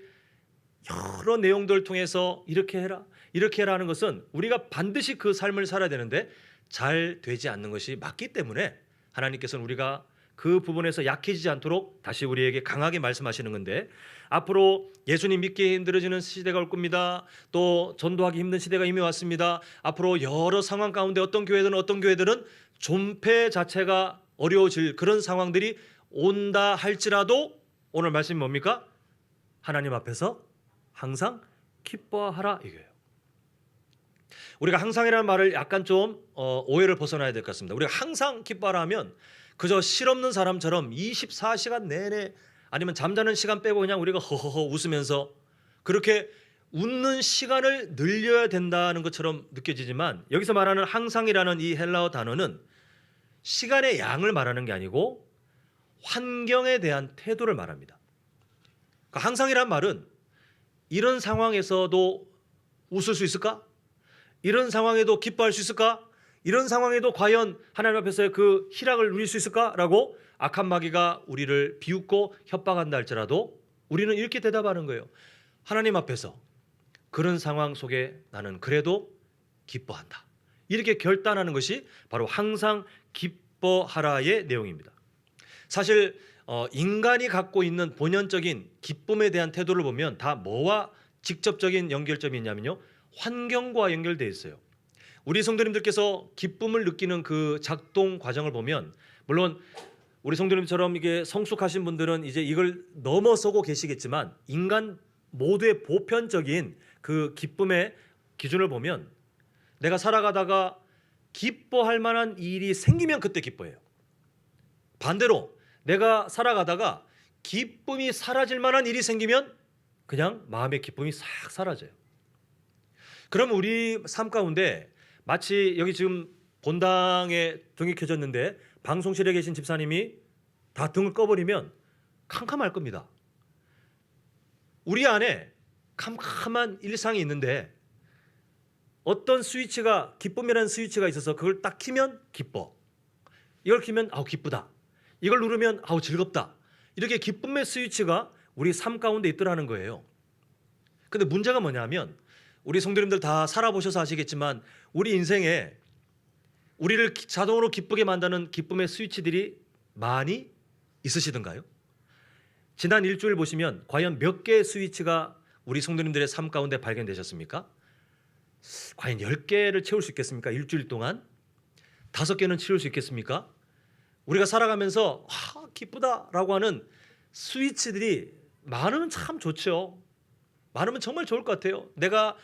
여러 내용들을 통해서 이렇게 해라 이렇게 해라 하는 것은 우리가 반드시 그 삶을 살아야 되는데 잘 되지 않는 것이 맞기 때문에 하나님께서는 우리가 그 부분에서 약해지지 않도록 다시 우리에게 강하게 말씀하시는 건데 앞으로 예수님 믿기 힘들어지는 시대가 올 겁니다. 또 전도하기 힘든 시대가 이미 왔습니다. 앞으로 여러 상황 가운데 어떤 교회들은 존폐 자체가 어려워질 그런 상황들이 온다 할지라도 오늘 말씀이 뭡니까? 하나님 앞에서 항상 기뻐하라 이거예요. 우리가 항상이라는 말을 약간 좀 오해를 벗어나야 될 것 같습니다. 우리가 항상 기뻐하라 하면 그저 실없는 사람처럼 24시간 내내 아니면 잠자는 시간 빼고 그냥 우리가 허허허 웃으면서 그렇게 웃는 시간을 늘려야 된다는 것처럼 느껴지지만 여기서 말하는 항상이라는 이 헬라어 단어는 시간의 양을 말하는 게 아니고 환경에 대한 태도를 말합니다. 그러니까 항상이란 말은 이런 상황에서도 웃을 수 있을까? 이런 상황에도 기뻐할 수 있을까? 이런 상황에도 과연 하나님 앞에서의 그 희락을 누릴 수 있을까라고 악한 마귀가 우리를 비웃고 협박한다 할지라도 우리는 이렇게 대답하는 거예요. 하나님 앞에서 그런 상황 속에 나는 그래도 기뻐한다. 이렇게 결단하는 것이 바로 항상 기뻐하라의 내용입니다. 사실 인간이 갖고 있는 본연적인 기쁨에 대한 태도를 보면 다 뭐와 직접적인 연결점이 있냐면요. 환경과 연결되어 있어요. 우리 성도님들께서 기쁨을 느끼는 그 작동 과정을 보면 물론 우리 성도님처럼 이게 성숙하신 분들은 이제 이걸 넘어서고 계시겠지만 인간 모두의 보편적인 그 기쁨의 기준을 보면 내가 살아가다가 기뻐할 만한 일이 생기면 그때 기뻐해요. 반대로 내가 살아가다가 기쁨이 사라질 만한 일이 생기면 그냥 마음의 기쁨이 싹 사라져요. 그럼 우리 삶 가운데 마치 여기 지금 본당에 등이 켜졌는데 방송실에 계신 집사님이 다 등을 꺼버리면 캄캄할 겁니다. 우리 안에 캄캄한 일상이 있는데 어떤 스위치가 기쁨이라는 스위치가 있어서 그걸 딱 키면 기뻐. 이걸 키면 아우 기쁘다. 이걸 누르면 아우 즐겁다. 이렇게 기쁨의 스위치가 우리 삶 가운데 있더라는 거예요. 근데 문제가 뭐냐면 우리 성도님들 다 살아보셔서 아시겠지만 우리 인생에 우리를 자동으로 기쁘게 만드는 기쁨의 스위치들이 많이 있으시던가요? 지난 일주일 보시면 과연 몇 개의 스위치가 우리 성도님들의 삶 가운데 발견되셨습니까? 과연 10개를 채울 수 있겠습니까? 일주일 동안? 5개는 채울 수 있겠습니까? 우리가 살아가면서 기쁘다라고 하는 스위치들이 많으면 참 좋죠. 많으면 정말 좋을 것 같아요. 내가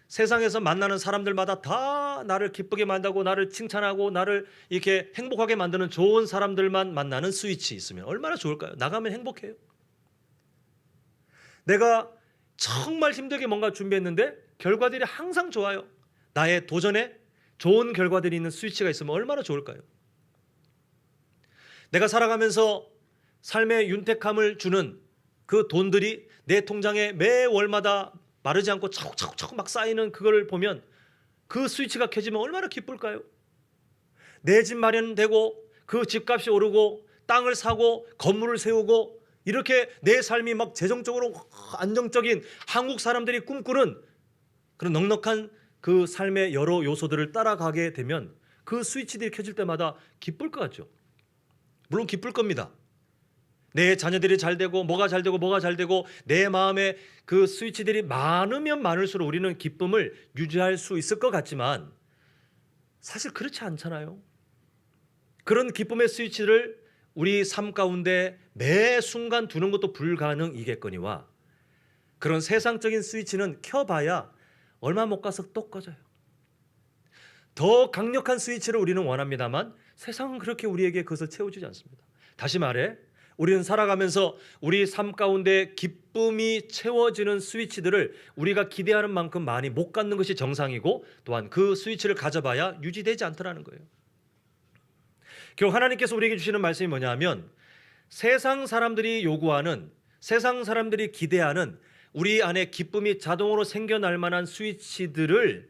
세상에서 만나는 사람들마다 다 나를 기쁘게 만들고 나를 칭찬하고 나를 이렇게 행복하게 만드는 좋은 사람들만 만나는 스위치 있으면 얼마나 좋을까요? 나가면 행복해요. 내가 정말 힘들게 뭔가 준비했는데 결과들이 항상 좋아요. 나의 도전에 좋은 결과들이 있는 스위치가 있으면 얼마나 좋을까요? 내가 살아가면서 삶의 윤택함을 주는 그 돈들이 내 통장에 매 월마다 마르지 않고 차곡차곡 막 쌓이는 그걸 보면 그 스위치가 켜지면 얼마나 기쁠까요? 내 집 마련되고 그 집값이 오르고 땅을 사고 건물을 세우고 이렇게 내 삶이 막 재정적으로 안정적인 한국 사람들이 꿈꾸는 그런 넉넉한 그 삶의 여러 요소들을 따라가게 되면 그 스위치들이 켜질 때마다 기쁠 것 같죠. 물론 기쁠 겁니다. 내 자녀들이 잘 되고 뭐가 잘 되고 뭐가 잘 되고 내 마음에 그 스위치들이 많으면 많을수록 우리는 기쁨을 유지할 수 있을 것 같지만 사실 그렇지 않잖아요. 그런 기쁨의 스위치를 우리 삶 가운데 매 순간 두는 것도 불가능이겠거니와 그런 세상적인 스위치는 켜봐야 얼마 못 가서 또 꺼져요. 더 강력한 스위치를 우리는 원합니다만 세상은 그렇게 우리에게 그것을 채워주지 않습니다. 다시 말해 우리는 살아가면서 우리 삶 가운데 기쁨이 채워지는 스위치들을 우리가 기대하는 만큼 많이 못 갖는 것이 정상이고 또한 그 스위치를 가져봐야 유지되지 않더라는 거예요. 결국 하나님께서 우리에게 주시는 말씀이 뭐냐 하면 세상 사람들이 요구하는 세상 사람들이 기대하는 우리 안에 기쁨이 자동으로 생겨날 만한 스위치들을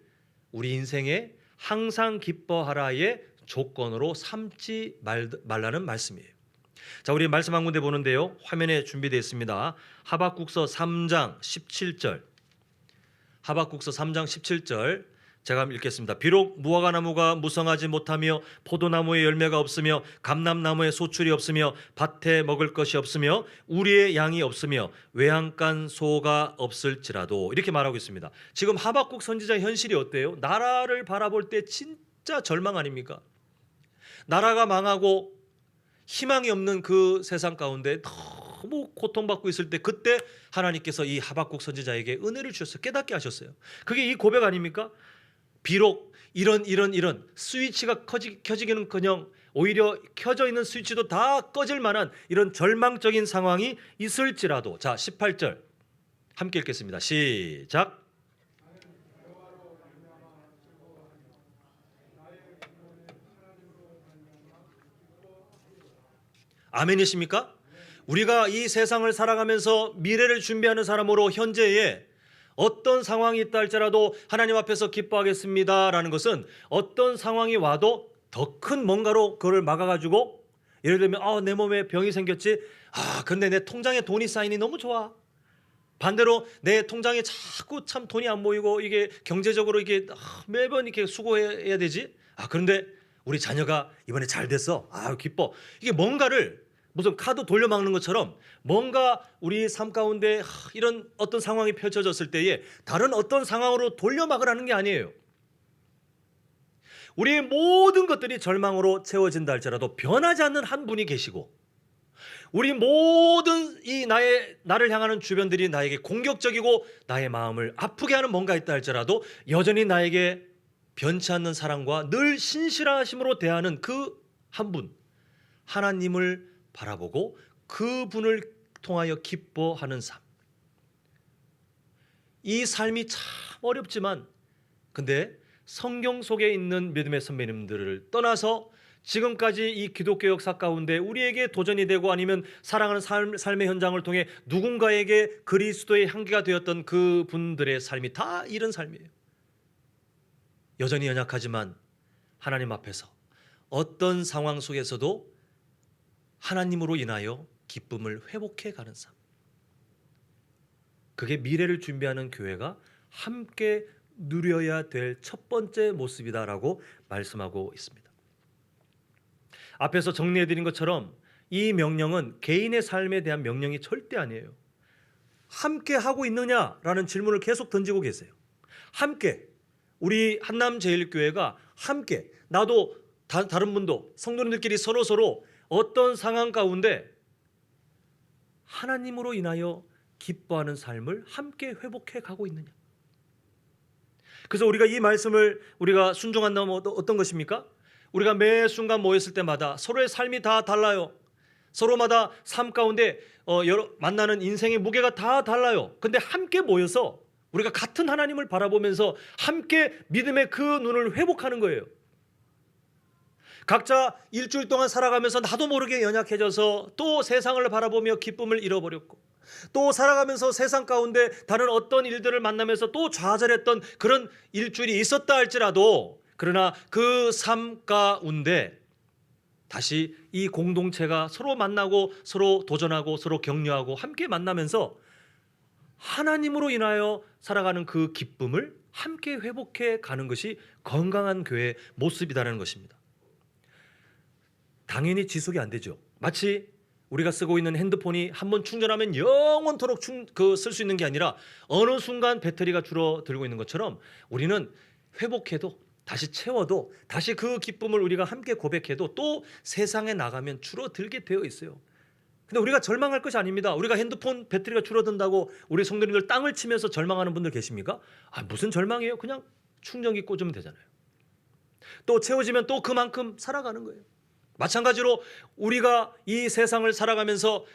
우리 인생에 항상 기뻐하라의 조건으로 삼지 말라는 말씀이에요. 자, 우리 말씀 한 군데 보는데요. 화면에 준비되어 있습니다. 하박국서 3장 17절. 하박국서 3장 17절 제가 읽겠습니다. 비록 무화과나무가 무성하지 못하며 포도나무에 열매가 없으며 감람나무에 소출이 없으며 밭에 먹을 것이 없으며 우리의 양이 없으며 외양간 소가 없을지라도 이렇게 말하고 있습니다. 지금 하박국 선지자의 현실이 어때요? 나라를 바라볼 때 진짜 절망 아닙니까? 나라가 망하고 희망이 없는 그 세상 가운데 너무 고통받고 있을 때 그때 하나님께서 이 하박국 선지자에게 은혜를 주셨어요. 깨닫게 하셨어요. 그게 이 고백 아닙니까? 비록 이런 스위치가 켜지기는커녕 오히려 켜져 있는 스위치도 다 꺼질 만한 이런 절망적인 상황이 있을지라도 자 18절 함께 읽겠습니다. 시작. 아멘이십니까? 우리가 이 세상을 살아가면서 미래를 준비하는 사람으로 현재에 어떤 상황이 있다 할지라도 하나님 앞에서 기뻐하겠습니다라는 것은 어떤 상황이 와도 더 큰 뭔가로 그걸 막아가지고 예를 들면 내 몸에 병이 생겼지 근데 내 통장에 돈이 쌓이니 너무 좋아. 반대로 내 통장에 자꾸 참 돈이 안 모이고 이게 경제적으로 이게 매번 이렇게 수고해야 되지. 그런데 우리 자녀가 이번에 잘 됐어. 기뻐. 이게 뭔가를 무슨 카드 돌려막는 것처럼 뭔가 우리 삶 가운데 이런 어떤 상황이 펼쳐졌을 때에 다른 어떤 상황으로 돌려막으라는 게 아니에요. 우리의 모든 것들이 절망으로 채워진다 할지라도 변하지 않는 한 분이 계시고 우리 모든 이 나를 향하는 주변들이 나에게 공격적이고 나의 마음을 아프게 하는 뭔가 있다 할지라도 여전히 나에게 변치 않는 사랑과 늘 신실하심으로 대하는 그 한 분 하나님을 바라보고 그분을 통하여 기뻐하는 삶. 이 삶이 참 어렵지만 근데 성경 속에 있는 믿음의 선배님들을 떠나서 지금까지 이 기독교 역사 가운데 우리에게 도전이 되고 아니면 사랑하는 삶의 현장을 통해 누군가에게 그리스도의 향기가 되었던 그분들의 삶이 다 이런 삶이에요. 여전히 연약하지만 하나님 앞에서 어떤 상황 속에서도 하나님으로 인하여 기쁨을 회복해 가는 삶. 그게 미래를 준비하는 교회가 함께 누려야 될 첫 번째 모습이다라고 말씀하고 있습니다. 앞에서 정리해드린 것처럼 이 명령은 개인의 삶에 대한 명령이 절대 아니에요. 함께 하고 있느냐라는 질문을 계속 던지고 계세요. 함께 우리 한남제일교회가 함께 나도 다른 분도 성도님들끼리 서로 어떤 상황 가운데 하나님으로 인하여 기뻐하는 삶을 함께 회복해 가고 있느냐. 그래서 우리가 이 말씀을 우리가 순종한다면 어떤 것입니까? 우리가 매 순간 모였을 때마다 서로의 삶이 다 달라요. 서로마다 삶 가운데 만나는 인생의 무게가 다 달라요. 근데 함께 모여서 우리가 같은 하나님을 바라보면서 함께 믿음의 그 눈을 회복하는 거예요. 각자 일주일 동안 살아가면서 나도 모르게 연약해져서 또 세상을 바라보며 기쁨을 잃어버렸고 또 살아가면서 세상 가운데 다른 어떤 일들을 만나면서 또 좌절했던 그런 일주일이 있었다 할지라도 그러나 그 삶 가운데 다시 이 공동체가 서로 만나고 서로 도전하고 서로 격려하고 함께 만나면서 하나님으로 인하여 살아가는 그 기쁨을 함께 회복해 가는 것이 건강한 교회의 모습이라는 것입니다. 당연히 지속이 안 되죠. 마치 우리가 쓰고 있는 핸드폰이 한번 충전하면 영원토록 쓸 수 있는 게 아니라 어느 순간 배터리가 줄어들고 있는 것처럼 우리는 회복해도 다시 채워도 다시 그 기쁨을 우리가 함께 고백해도 또 세상에 나가면 줄어들게 되어 있어요. 근데 우리가 절망할 것이 아닙니다. 우리가 핸드폰 배터리가 줄어든다고 우리 성도님들 땅을 치면서 절망하는 분들 계십니까? 무슨 절망이에요? 그냥 충전기 꽂으면 되잖아요. 또 채워지면 또 그만큼 살아가는 거예요. 마찬가지로 우리가 이 세상을 살아가면서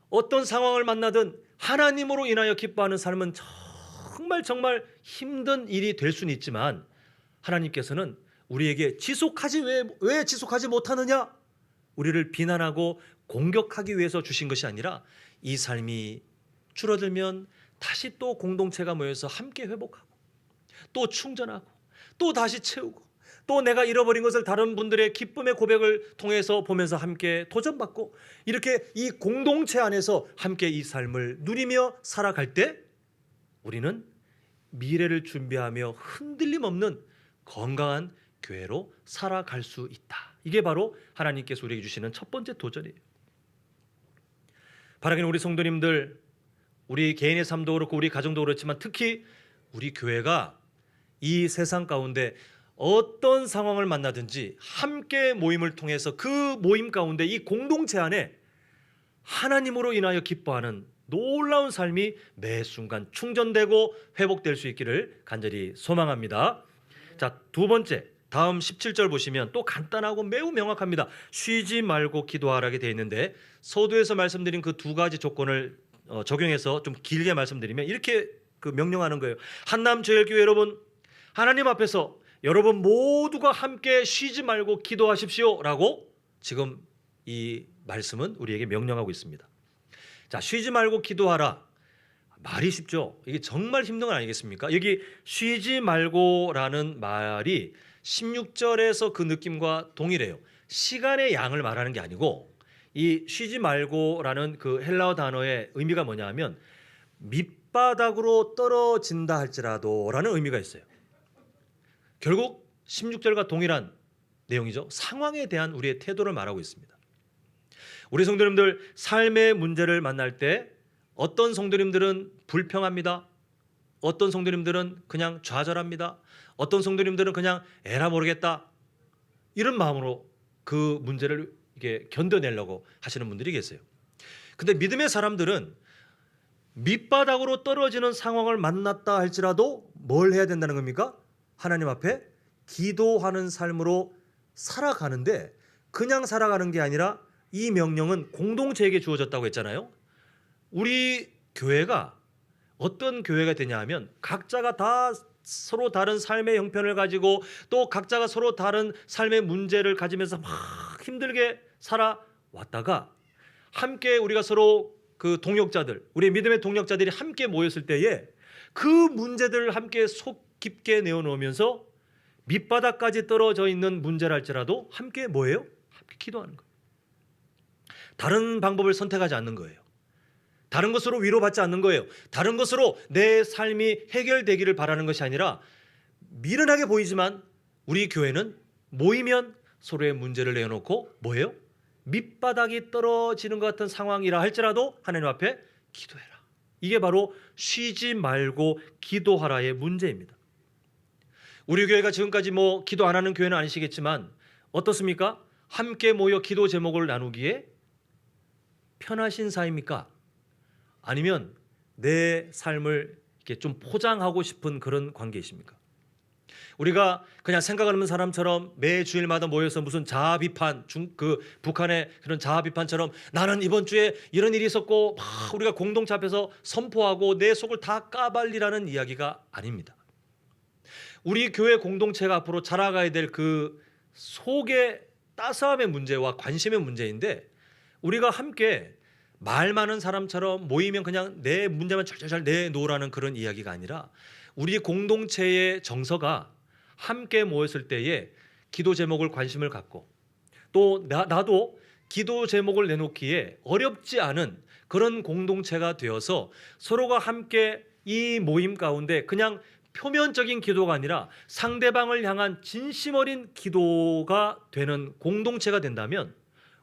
어떤 상황을 만나든 하나님으로 인하여 기뻐하는 삶은 정말 힘든 일이 될 수는 있지만 하나님께서는 우리에게 왜 지속하지 못하느냐? 우리를 비난하고 공격하기 위해서 주신 것이 아니라 이 삶이 줄어들면 다시 또 공동체가 모여서 함께 회복하고 또 충전하고 또 다시 채우고 또 내가 잃어버린 것을 다른 분들의 기쁨의 고백을 통해서 보면서 함께 도전받고 이렇게 이 공동체 안에서 함께 이 삶을 누리며 살아갈 때 우리는 미래를 준비하며 흔들림 없는 건강한 교회로 살아갈 수 있다. 이게 바로 하나님께서 우리에게 주시는 첫 번째 도전이에요. 바라기는 우리 성도님들, 우리 개인의 삶도 그렇고 우리 가정도 그렇지만 특히 우리 교회가 이 세상 가운데 어떤 상황을 만나든지 함께 모임을 통해서 그 모임 가운데 이 공동체 안에 하나님으로 인하여 기뻐하는 놀라운 삶이 매 순간 충전되고 회복될 수 있기를 간절히 소망합니다. 자, 두 번째, 다음 17절 보시면 또 간단하고 매우 명확합니다. 쉬지 말고 기도하라게 되어 있는데 서두에서 말씀드린 그 두 가지 조건을 적용해서 좀 길게 말씀드리면 이렇게 명령하는 거예요. 한남제일교회 여러분, 하나님 앞에서 여러분 모두가 함께 쉬지 말고 기도하십시오라고 지금 이 말씀은 우리에게 명령하고 있습니다. 자, 쉬지 말고 기도하라. 말이 쉽죠. 이게 정말 힘든 건 아니겠습니까? 여기 쉬지 말고라는 말이 16절에서 그 느낌과 동일해요. 시간의 양을 말하는 게 아니고 이 쉬지 말고라는 그 헬라어 단어의 의미가 뭐냐면 밑바닥으로 떨어진다 할지라도라는 의미가 있어요. 결국 16절과 동일한 내용이죠. 상황에 대한 우리의 태도를 말하고 있습니다. 우리 성도님들 삶의 문제를 만날 때 어떤 성도님들은 불평합니다. 어떤 성도님들은 그냥 좌절합니다. 어떤 성도님들은 그냥 에라 모르겠다. 이런 마음으로 그 문제를 이게 견뎌내려고 하시는 분들이 계세요. 근데 믿음의 사람들은 밑바닥으로 떨어지는 상황을 만났다 할지라도 뭘 해야 된다는 겁니까? 하나님 앞에 기도하는 삶으로 살아가는데 그냥 살아가는 게 아니라 이 명령은 공동체에게 주어졌다고 했잖아요. 우리 교회가 어떤 교회가 되냐 하면 각자가 다 서로 다른 삶의 형편을 가지고 또 각자가 서로 다른 삶의 문제를 가지면서 막 힘들게 살아왔다가 함께 우리가 서로 그 동역자들, 우리 믿음의 동역자들이 함께 모였을 때에 그 문제들을 함께 속 깊게 내어놓으면서 밑바닥까지 떨어져 있는 문제랄지라도 함께 뭐예요? 함께 기도하는 거예요. 다른 방법을 선택하지 않는 거예요. 다른 것으로 위로받지 않는 거예요. 다른 것으로 내 삶이 해결되기를 바라는 것이 아니라 미련하게 보이지만 우리 교회는 모이면 서로의 문제를 내어놓고 뭐예요? 밑바닥이 떨어지는 것 같은 상황이라 할지라도 하나님 앞에 기도해라. 이게 바로 쉬지 말고 기도하라의 문제입니다. 우리 교회가 지금까지 기도 안 하는 교회는 아니시겠지만 어떻습니까? 함께 모여 기도 제목을 나누기에 편하신 사이입니까? 아니면 내 삶을 이렇게 좀 포장하고 싶은 그런 관계이십니까? 우리가 그냥 생각 없는 사람처럼 매 주일마다 모여서 무슨 자아 비판, 북한의 그런 자아 비판처럼 나는 이번 주에 이런 일이 있었고 막 우리가 공동체 앞에서 선포하고 내 속을 다 까발리라는 이야기가 아닙니다. 우리 교회 공동체가 앞으로 자라가야 될 그 속의 따스함의 문제와 관심의 문제인데 우리가 함께 말 많은 사람처럼 모이면 그냥 내 문제만 잘 내놓으라는 그런 이야기가 아니라 우리 공동체의 정서가 함께 모였을 때에 기도 제목을 관심을 갖고 또 나도 기도 제목을 내놓기에 어렵지 않은 그런 공동체가 되어서 서로가 함께 이 모임 가운데 그냥 표면적인 기도가 아니라 상대방을 향한 진심 어린 기도가 되는 공동체가 된다면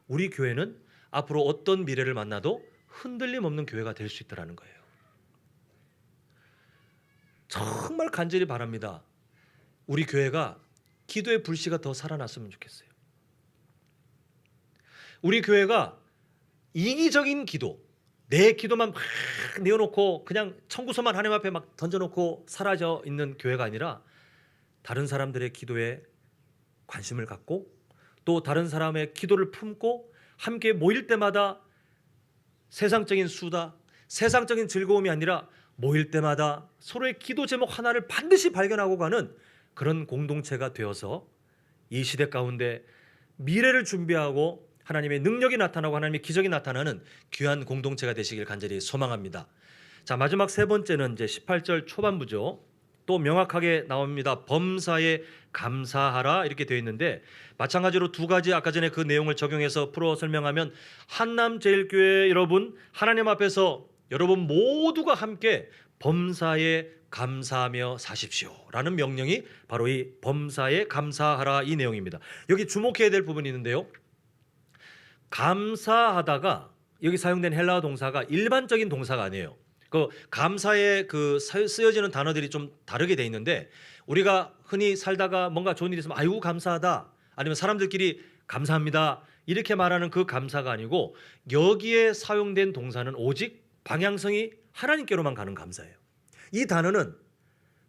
우리 교회는 앞으로 어떤 미래를 만나도 흔들림 없는 교회가 될 수 있다는 거예요. 정말 간절히 바랍니다. 우리 교회가 기도의 불씨가 더 살아났으면 좋겠어요. 우리 교회가 이기적인 기도, 내 기도만 막 내어놓고 그냥 청구서만 하나님 앞에 막 던져놓고 사라져 있는 교회가 아니라 다른 사람들의 기도에 관심을 갖고 또 다른 사람의 기도를 품고 함께 모일 때마다 세상적인 수다, 세상적인 즐거움이 아니라 모일 때마다 서로의 기도 제목 하나를 반드시 발견하고 가는 그런 공동체가 되어서 이 시대 가운데 미래를 준비하고 하나님의 능력이 나타나고 하나님의 기적이 나타나는 귀한 공동체가 되시길 간절히 소망합니다. 자, 마지막 세 번째는 이제 18절 초반부죠. 또 명확하게 나옵니다. 범사에 감사하라 이렇게 되어 있는데 마찬가지로 두 가지 아까 전에 그 내용을 적용해서 풀어 설명하면 한남제일교회 여러분 하나님 앞에서 여러분 모두가 함께 범사에 감사하며 사십시오 라는 명령이 바로 이 범사에 감사하라 이 내용입니다. 여기 주목해야 될 부분이 있는데요. 감사하다가 여기 사용된 헬라어 동사가 일반적인 동사가 아니에요. 그 감사에 그 쓰여지는 단어들이 좀 다르게 돼 있는데 우리가 흔히 살다가 뭔가 좋은 일이 있으면 아이고 감사하다 아니면 사람들끼리 감사합니다 이렇게 말하는 그 감사가 아니고 여기에 사용된 동사는 오직 방향성이 하나님께로만 가는 감사예요. 이 단어는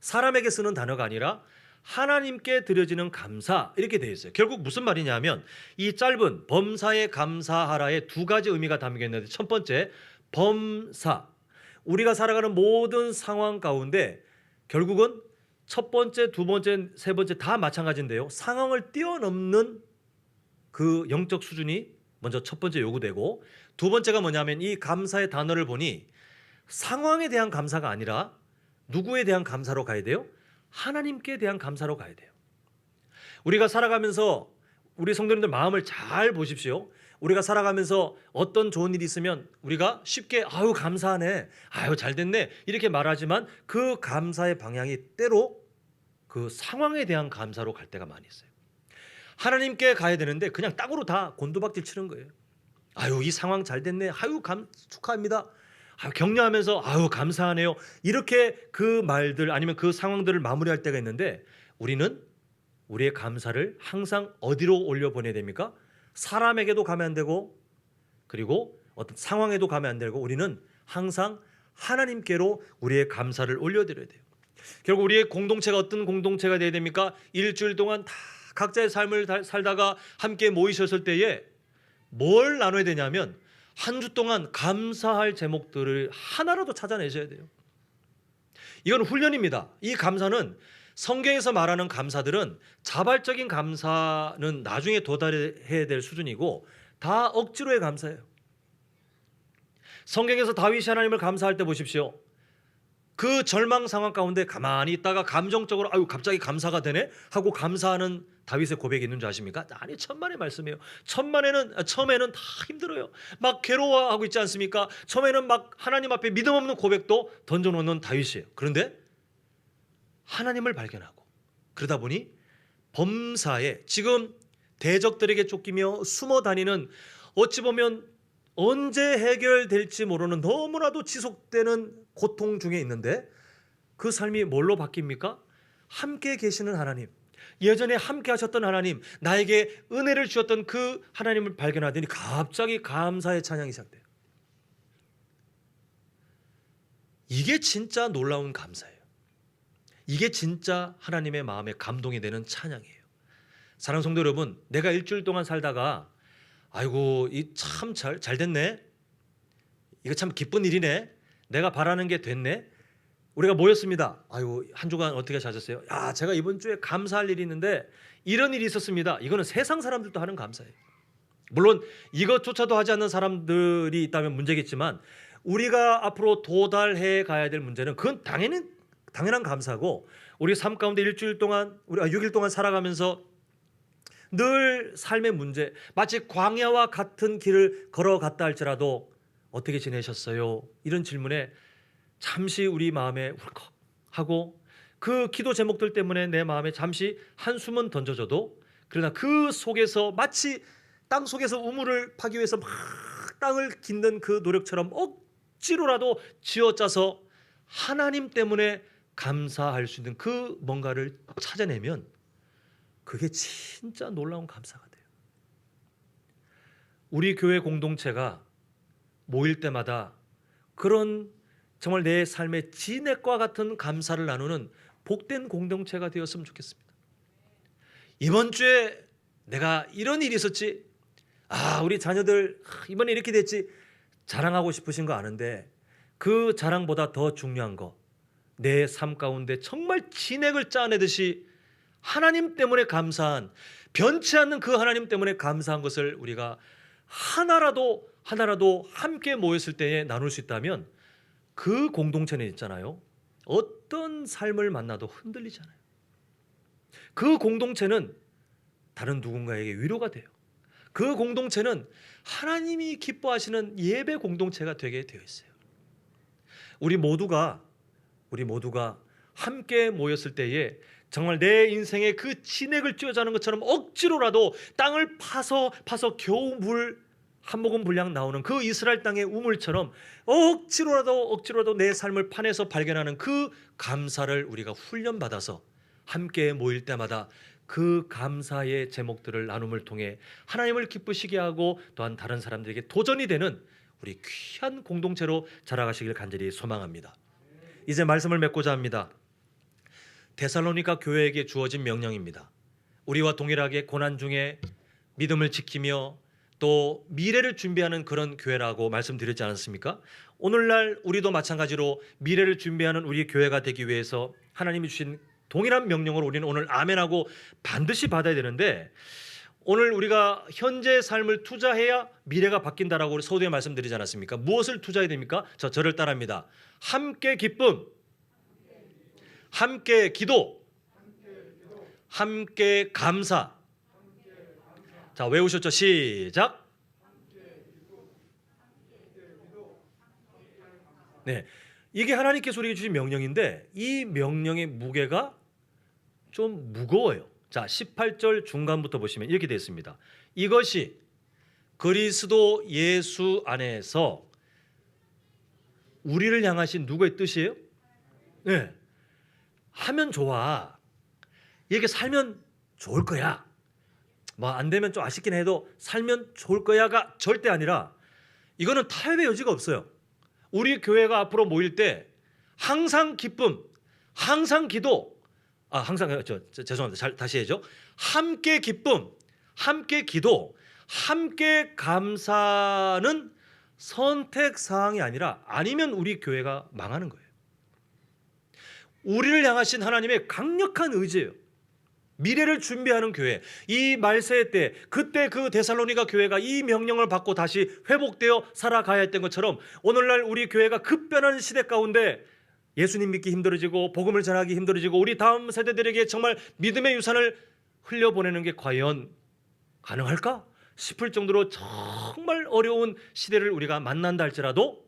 사람에게 쓰는 단어가 아니라 하나님께 드려지는 감사 이렇게 되어 있어요. 결국 무슨 말이냐면 이 짧은 범사에 감사하라에 두 가지 의미가 담겨 있는데 첫 번째 범사 우리가 살아가는 모든 상황 가운데 결국은 첫 번째, 두 번째, 세 번째 다 마찬가지인데요. 상황을 뛰어넘는 그 영적 수준이 먼저 첫 번째 요구되고 두 번째가 뭐냐면 이 감사의 단어를 보니 상황에 대한 감사가 아니라 누구에 대한 감사로 가야 돼요? 하나님께 대한 감사로 가야 돼요. 우리가 살아가면서 우리 성도님들 마음을 잘 보십시오. 우리가 살아가면서 어떤 좋은 일이 있으면 우리가 쉽게 아유 감사하네, 아유 잘 됐네 이렇게 말하지만 그 감사의 방향이 때로 그 상황에 대한 감사로 갈 때가 많이 있어요. 하나님께 가야 되는데 그냥 땅으로 다 곤두박질 치는 거예요. 아유 이 상황 잘 됐네, 아유 축하합니다. 아유, 격려하면서 아유 감사하네요. 이렇게 그 말들 아니면 그 상황들을 마무리할 때가 있는데 우리는 우리의 감사를 항상 어디로 올려보내야 됩니까? 사람에게도 가면 안 되고 그리고 어떤 상황에도 가면 안 되고 우리는 항상 하나님께로 우리의 감사를 올려드려야 돼요. 결국 우리의 공동체가 어떤 공동체가 돼야 됩니까? 일주일 동안 다 각자의 삶을 살다가 함께 모이셨을 때에 뭘 나눠야 되냐면 한 주 동안 감사할 제목들을 하나라도 찾아내셔야 돼요. 이건 훈련입니다. 이 감사는 성경에서 말하는 감사들은 자발적인 감사는 나중에 도달해야 될 수준이고 다 억지로의 감사예요. 성경에서 다윗이 하나님을 감사할 때 보십시오. 그 절망 상황 가운데 가만히 있다가 감정적으로 아유 갑자기 감사가 되네 하고 감사하는 다윗의 고백이 있는 줄 아십니까? 아니 천만의 말씀이에요. 처음에는 다 힘들어요. 막 괴로워하고 있지 않습니까? 처음에는 막 하나님 앞에 믿음 없는 고백도 던져놓는 다윗이에요. 그런데 하나님을 발견하고 그러다 보니 범사에 지금 대적들에게 쫓기며 숨어 다니는 어찌 보면 언제 해결될지 모르는 너무나도 지속되는 고통 중에 있는데 그 삶이 뭘로 바뀝니까? 함께 계시는 하나님, 예전에 함께 하셨던 하나님, 나에게 은혜를 주셨던 그 하나님을 발견하더니 갑자기 감사의 찬양이 시작돼요. 이게 진짜 놀라운 감사예요. 이게 진짜 하나님의 마음에 감동이 되는 찬양이에요. 사랑하는 성도 여러분, 내가 일주일 동안 살다가 아이고 이 참 잘 됐네, 이거 참 기쁜 일이네, 내가 바라는 게 됐네, 우리가 모였습니다. 아이고 한 주간 어떻게 자셨어요? 야 제가 이번 주에 감사할 일이 있는데 이런 일이 있었습니다. 이거는 세상 사람들도 하는 감사예요. 물론 이것조차도 하지 않는 사람들이 있다면 문제겠지만 우리가 앞으로 도달해 가야 될 문제는 그건 당연한 감사고 우리 삶 가운데 일주일 동안 6일 동안 살아가면서 늘 삶의 문제, 마치 광야와 같은 길을 걸어갔다 할지라도 어떻게 지내셨어요? 이런 질문에 잠시 우리 마음에 울컥하고 그 기도 제목들 때문에 내 마음에 잠시 한숨은 던져져도 그러나 그 속에서 마치 땅 속에서 우물을 파기 위해서 막 땅을 깃는 그 노력처럼 억지로라도 쥐어짜서 하나님 때문에 감사할 수 있는 그 뭔가를 찾아내면 그게 진짜 놀라운 감사가 돼요. 우리 교회 공동체가 모일 때마다 그런 정말 내 삶의 진액과 같은 감사를 나누는 복된 공동체가 되었으면 좋겠습니다. 이번 주에 내가 이런 일이 있었지, 우리 자녀들 이번에 이렇게 됐지, 자랑하고 싶으신 거 아는데 그 자랑보다 더 중요한 거, 내 삶 가운데 정말 진액을 짜내듯이 하나님 때문에 감사한, 변치 않는 그 하나님 때문에 감사한 것을 우리가 하나라도 함께 모였을 때에 나눌 수 있다면 그 공동체는 있잖아요, 어떤 삶을 만나도 흔들리잖아요. 그 공동체는 다른 누군가에게 위로가 돼요. 그 공동체는 하나님이 기뻐하시는 예배 공동체가 되게 되어 있어요. 우리 모두가 함께 모였을 때에 정말 내 인생의 그 진액을 쥐어짜는 것처럼 억지로라도 땅을 파서 겨우 물 한 모금 분량 나오는 그 이스라엘 땅의 우물처럼 억지로라도 내 삶을 파내서 발견하는 그 감사를 우리가 훈련받아서 함께 모일 때마다 그 감사의 제목들을 나눔을 통해 하나님을 기쁘시게 하고 또한 다른 사람들에게 도전이 되는 우리 귀한 공동체로 자라가시길 간절히 소망합니다. 이제 말씀을 맺고자 합니다. 데살로니가 교회에게 주어진 명령입니다. 우리와 동일하게 고난 중에 믿음을 지키며 또 미래를 준비하는 그런 교회라고 말씀드렸지 않았습니까? 오늘날 우리도 마찬가지로 미래를 준비하는 우리 교회가 되기 위해서 하나님이 주신 동일한 명령으로 우리는 오늘 아멘하고 반드시 받아야 되는데, 오늘 우리가 현재의 삶을 투자해야 미래가 바뀐다라고 우리 서두에 말씀드리지 않았습니까? 무엇을 투자해야 됩니까? 저를 따라합니다. 함께 기쁨, 함께 기도, 함께 감사. 자, 외우셨죠? 시작. 네, 이게 하나님께서 우리에게 주신 명령인데 이 명령의 무게가 좀 무거워요. 자, 18절 중간부터 보시면 이렇게 되어 있습니다. 이것이 그리스도 예수 안에서 우리를 향하신 누구의 뜻이에요? 네, 하면 좋아, 이렇게 살면 좋을 거야, 뭐 안 되면 좀 아쉽긴 해도 살면 좋을 거야가 절대 아니라, 이거는 타협의 여지가 없어요. 우리 교회가 앞으로 모일 때 항상 기쁨, 항상 기도, 죄송합니다. 다시 해야죠. 함께 기쁨, 함께 기도, 함께 감사는 선택 사항이 아니라 아니면 우리 교회가 망하는 거예요. 우리를 향하신 하나님의 강력한 의지예요. 미래를 준비하는 교회. 이 말세의 때, 그때 그 데살로니가 교회가 이 명령을 받고 다시 회복되어 살아가야 했던 것처럼 오늘날 우리 교회가 급변하는 시대 가운데 예수님 믿기 힘들어지고 복음을 전하기 힘들어지고 우리 다음 세대들에게 정말 믿음의 유산을 흘려보내는 게 과연 가능할까 싶을 정도로 정말 어려운 시대를 우리가 만난다 할지라도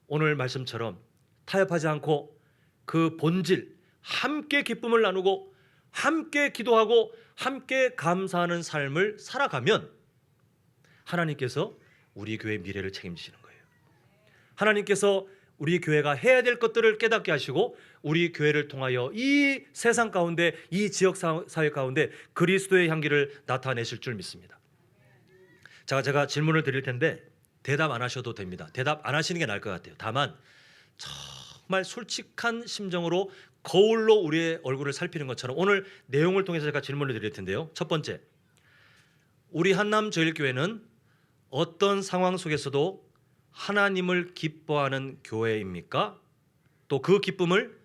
오늘 말씀처럼 타협하지 않고 그 본질, 함께 기쁨을 나누고 함께 기도하고 함께 감사하는 삶을 살아가면 하나님께서 우리 교회의 미래를 책임지시는 거예요. 하나님께서 우리 교회가 해야 될 것들을 깨닫게 하시고 우리 교회를 통하여 이 세상 가운데, 이 지역 사회 가운데 그리스도의 향기를 나타내실 줄 믿습니다. 제가 질문을 드릴 텐데 대답 안 하셔도 됩니다. 대답 안 하시는 게 나을 것 같아요. 다만 정말 솔직한 심정으로 거울로 우리의 얼굴을 살피는 것처럼 오늘 내용을 통해서 제가 질문을 드릴 텐데요. 첫 번째, 우리 한남저일교회는 어떤 상황 속에서도 하나님을 기뻐하는 교회입니까? 또 그 기쁨을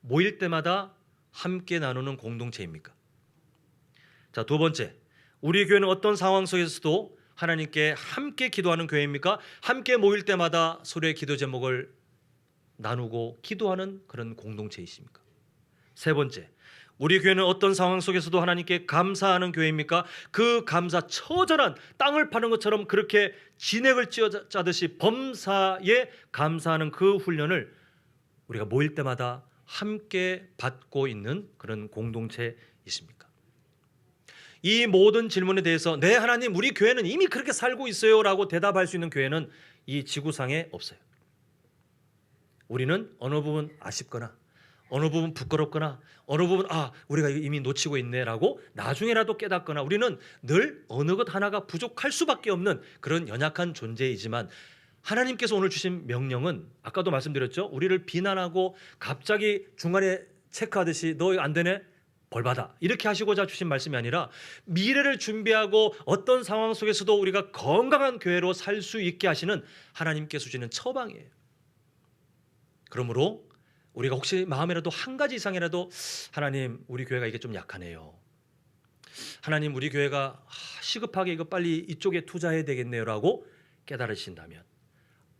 모일 때마다 함께 나누는 공동체입니까? 자, 두 번째, 우리 교회는 어떤 상황 속에서도 하나님께 함께 기도하는 교회입니까? 함께 모일 때마다 서로의 기도 제목을 나누고 기도하는 그런 공동체이십니까? 세 번째, 우리 교회는 어떤 상황 속에서도 하나님께 감사하는 교회입니까? 그 감사, 처절한 땅을 파는 것처럼 그렇게 진액을 짜듯이 범사에 감사하는 그 훈련을 우리가 모일 때마다 함께 받고 있는 그런 공동체 있습니까? 이 모든 질문에 대해서 네 하나님, 우리 교회는 이미 그렇게 살고 있어요 라고 대답할 수 있는 교회는 이 지구상에 없어요. 우리는 어느 부분 아쉽거나 어느 부분 부끄럽거나 어느 부분 우리가 이미 놓치고 있네 라고 나중에라도 깨닫거나, 우리는 늘 어느 것 하나가 부족할 수밖에 없는 그런 연약한 존재이지만, 하나님께서 오늘 주신 명령은 아까도 말씀드렸죠. 우리를 비난하고 갑자기 중간에 체크하듯이 너 안 되네? 벌 받아. 이렇게 하시고자 주신 말씀이 아니라 미래를 준비하고 어떤 상황 속에서도 우리가 건강한 교회로 살 수 있게 하시는 하나님께서 주시는 처방이에요. 그러므로 우리가 혹시 마음에라도 한 가지 이상이라도 하나님, 우리 교회가 이게 좀 약하네요. 하나님, 우리 교회가 시급하게 이거 빨리 이쪽에 투자해야 되겠네요 라고 깨달으신다면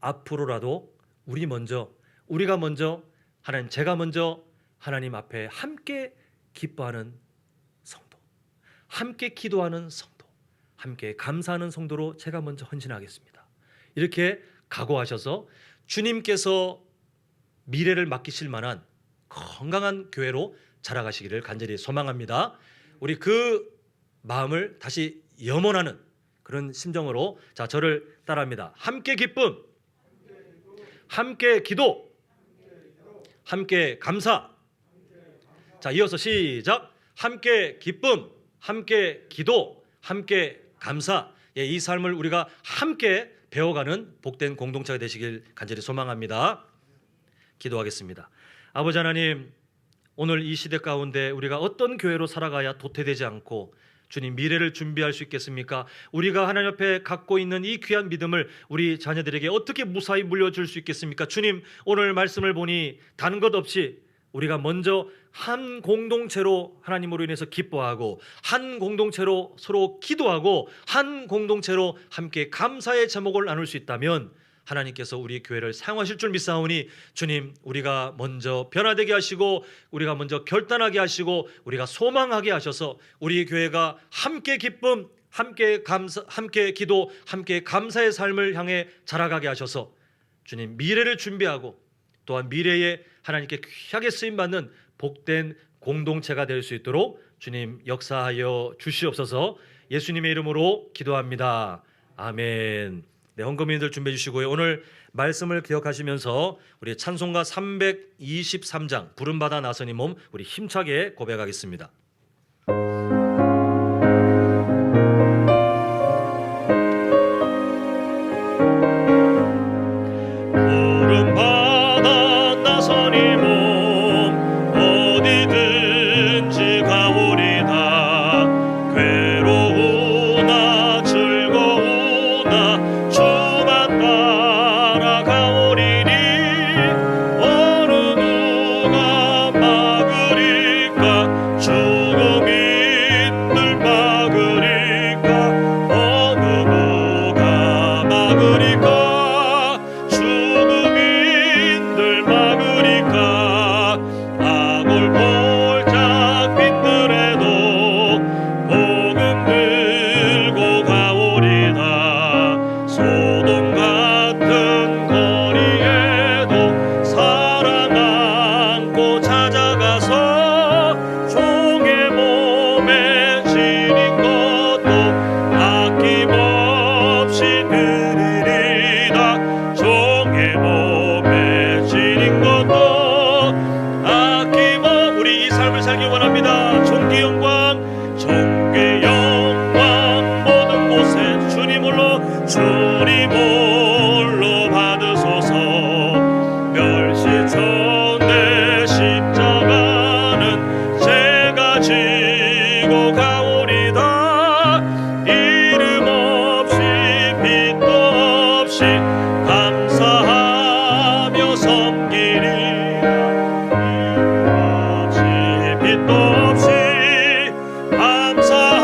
앞으로라도 우리가 먼저 하나님, 제가 먼저 하나님 앞에 함께 기뻐하는 성도, 함께 기도하는 성도, 함께 감사하는 성도로 제가 먼저 헌신하겠습니다. 이렇게 각오하셔서 주님께서 미래를 맡기실 만한 건강한 교회로 자라가시기를 간절히 소망합니다. 우리 그 마음을 다시 염원하는 그런 심정으로 저를 따라합니다. 함께 기쁨, 함께 기도, 함께 감사. 이어서 시작. 함께 기쁨, 함께 기도, 함께 감사. 이 삶을 우리가 함께 배워가는 복된 공동체가 되시길 간절히 소망합니다. 기도하겠습니다. 아버지 하나님, 오늘 이 시대 가운데 우리가 어떤 교회로 살아가야 도태되지 않고 주님 미래를 준비할 수 있겠습니까? 우리가 하나님 앞에 갖고 있는 이 귀한 믿음을 우리 자녀들에게 어떻게 무사히 물려줄 수 있겠습니까? 주님, 오늘 말씀을 보니 단 것 없이 우리가 먼저 한 공동체로 하나님으로 인해서 기뻐하고, 한 공동체로 서로 기도하고, 한 공동체로 함께 감사의 제목을 나눌 수 있다면 하나님께서 우리 교회를 사용하실 줄 믿사오니, 주님, 우리가 먼저 변화되게 하시고 우리가 먼저 결단하게 하시고 우리가 소망하게 하셔서 우리 교회가 함께 기쁨, 함께 감사, 함께 기도, 함께 감사의 삶을 향해 자라가게 하셔서 주님, 미래를 준비하고 또한 미래에 하나님께 귀하게 쓰임받는 복된 공동체가 될 수 있도록 주님 역사하여 주시옵소서. 예수님의 이름으로 기도합니다. 아멘. 네, 헌금인들 준비해 주시고요. 오늘 말씀을 기억하시면서 우리 찬송가 323장 부름받아 나선 이 몸 우리 힘차게 고백하겠습니다. 부름받아 나선 이 몸 어디든지 가오리다. 괴로우나 즐거우나 주만 따라가오리니 어느 누가 막으리까? 죽음인들 막으리까? 어느 누가 막으리까? 죽음인들 막으리까? 악을 볼짝 빈들에도 복음 들고 가오리다. 소돔 같은 거리에도 사랑 안고 찾아가서 종의 몸에 지닌 것도 아낌없이 드리리다. 종의 몸에 지닌 것도 우리 이 삶을 살기 원합니다. 존귀 영광 모든 곳에 주님 홀로 받으소서. 멸시천대 십자가는 제가 지고 가오리다. 이름 없이 빛도 없이 감사하며 섬기리라. 빛도 없이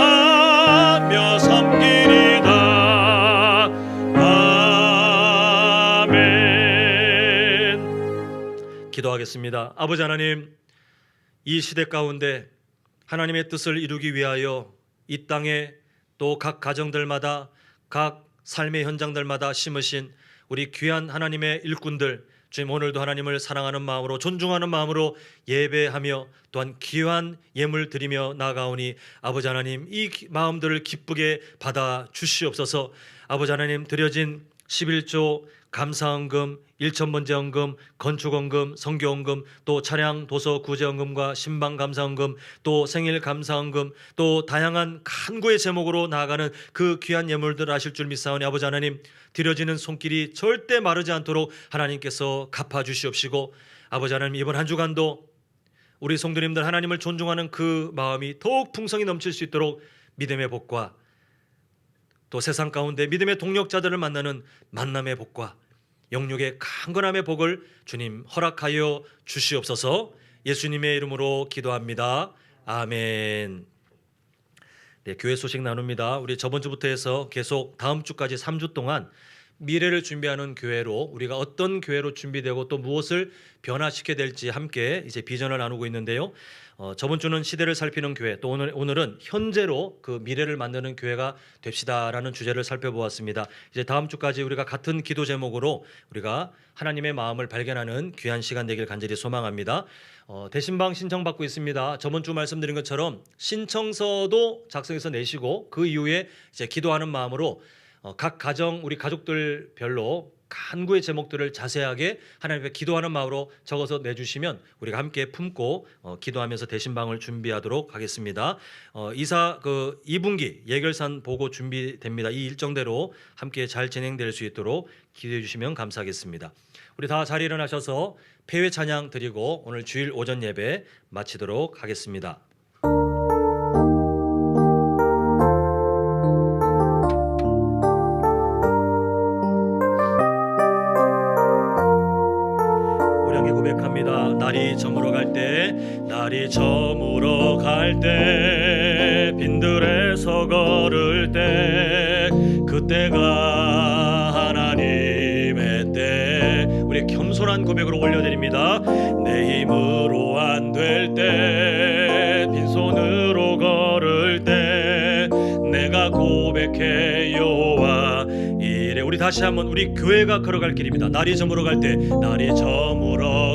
감사하며 섬기리다. 아멘. 기도하겠습니다. 아버지 하나님, 이 시대 가운데 하나님의 뜻을 이루기 위하여 이 땅에 또 각 가정들마다 각 삶의 현장들마다 심으신 우리 귀한 하나님의 일꾼들, 주님 오늘도 하나님을 사랑하는 마음으로 존중하는 마음으로 예배하며 또한 귀한 예물 드리며 나아가오니 아버지 하나님 이 마음들을 기쁘게 받아 주시옵소서. 아버지 하나님 드려진 11조 감사헌금, 1,000번제헌금, 건축헌금, 선교헌금, 또 차량 도서 구제헌금과 신방 감사헌금, 또 생일 감사헌금, 또 다양한 간구의 제목으로 나아가는 그 귀한 예물들 하실 줄 믿사오니 아버지 하나님 드려지는 손길이 절대 마르지 않도록 하나님께서 갚아주시옵시고 아버지 하나님 이번 한 주간도 우리 성도님들 하나님을 존중하는 그 마음이 더욱 풍성히 넘칠 수 있도록 믿음의 복과 또 세상 가운데 믿음의 동력자들을 만나는 만남의 복과 영육의 강건함의 복을 주님 허락하여 주시옵소서. 예수님의 이름으로 기도합니다. 아멘. 네, 교회 소식 나눕니다. 우리 저번 주부터 해서 계속 다음 주까지 3주 동안 미래를 준비하는 교회로 우리가 어떤 교회로 준비되고 또 무엇을 변화시켜야 될지 함께 이제 비전을 나누고 있는데요. 저번 주는 시대를 살피는 교회, 또 오늘은 현재로 그 미래를 만드는 교회가 됩시다라는 주제를 살펴보았습니다. 이제 다음 주까지 우리가 같은 기도 제목으로 우리가 하나님의 마음을 발견하는 귀한 시간 되길 간절히 소망합니다. 대신방 신청받고 있습니다. 저번 주 말씀드린 것처럼 신청서도 작성해서 내시고 그 이후에 이제 기도하는 마음으로 각 가정 우리 가족들별로 간구의 제목들을 자세하게 하나님 앞에 기도하는 마음으로 적어서 내주시면 우리가 함께 품고 기도하면서 대신방을 준비하도록 하겠습니다. 이사 2분기 예결산 보고 준비됩니다. 이 일정대로 함께 잘 진행될 수 있도록 기도해 주시면 감사하겠습니다. 우리 다 자리 일어나셔서 폐회 찬양 드리고 오늘 주일 오전 예배 마치도록 하겠습니다. 고백합니다. 날이 저물어 갈 때 빈들에서 걸을 때 그때가 하나님의 때 우리 겸손한 고백으로 올려드립니다. 내 힘으로 안 될 때 빈손으로 걸을 때 내가 고백해 여호와 이래. 우리 다시 한번 우리 교회가 걸어갈 길입니다. 날이 저물어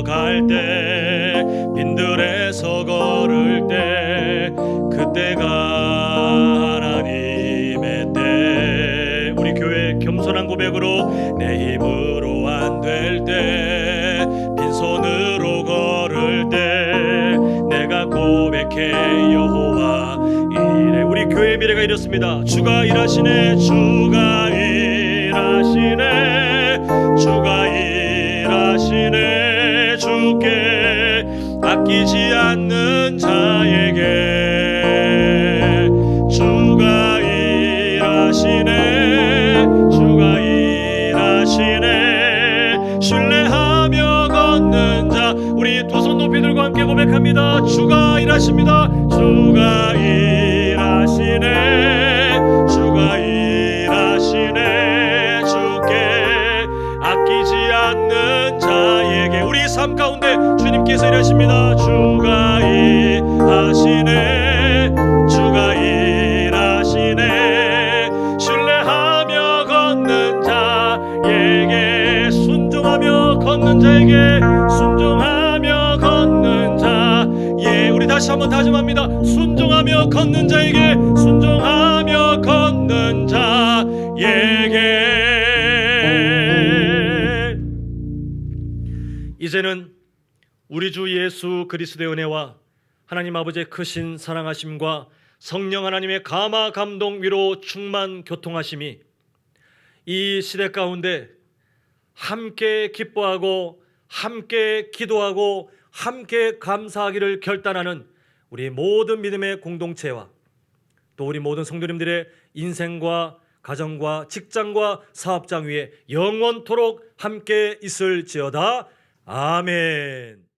갈 때 빈들에서 걸을 때 그때가 하나님의 때. 우리 교회 겸손한 고백으로 내 힘으로 안 될 때 빈손으로 걸을 때 내가 고백해 여호와 이래. 우리 교회의 미래가 이렇습니다. 주가 일하시네 주가 일하시네 주께 아끼지 않는 자에게 주가 일하시네 신뢰하며 걷는 자. 우리 두 손 높이 들고 함께 고백합니다. 주가 일하십니다. 주가 일하시네 주께 아끼지 않는 자에게. 우리 삶 가운데 주님께서 일하십니다. 주가 일하시네 신뢰하며 걷는 자에게 순종하며 걷는 자. 예, 우리 다시 한번 다짐합니다. 순종하며 걷는 자에게. 이제는 우리 주 예수 그리스도의 은혜와 하나님 아버지의 크신 사랑하심과 성령 하나님의 감화 감동 위로 충만 교통하심이 이 시대 가운데 함께 기뻐하고 함께 기도하고 함께 감사하기를 결단하는 우리 모든 믿음의 공동체와 또 우리 모든 성도님들의 인생과 가정과 직장과 사업장 위에 영원토록 함께 있을지어다. 아멘.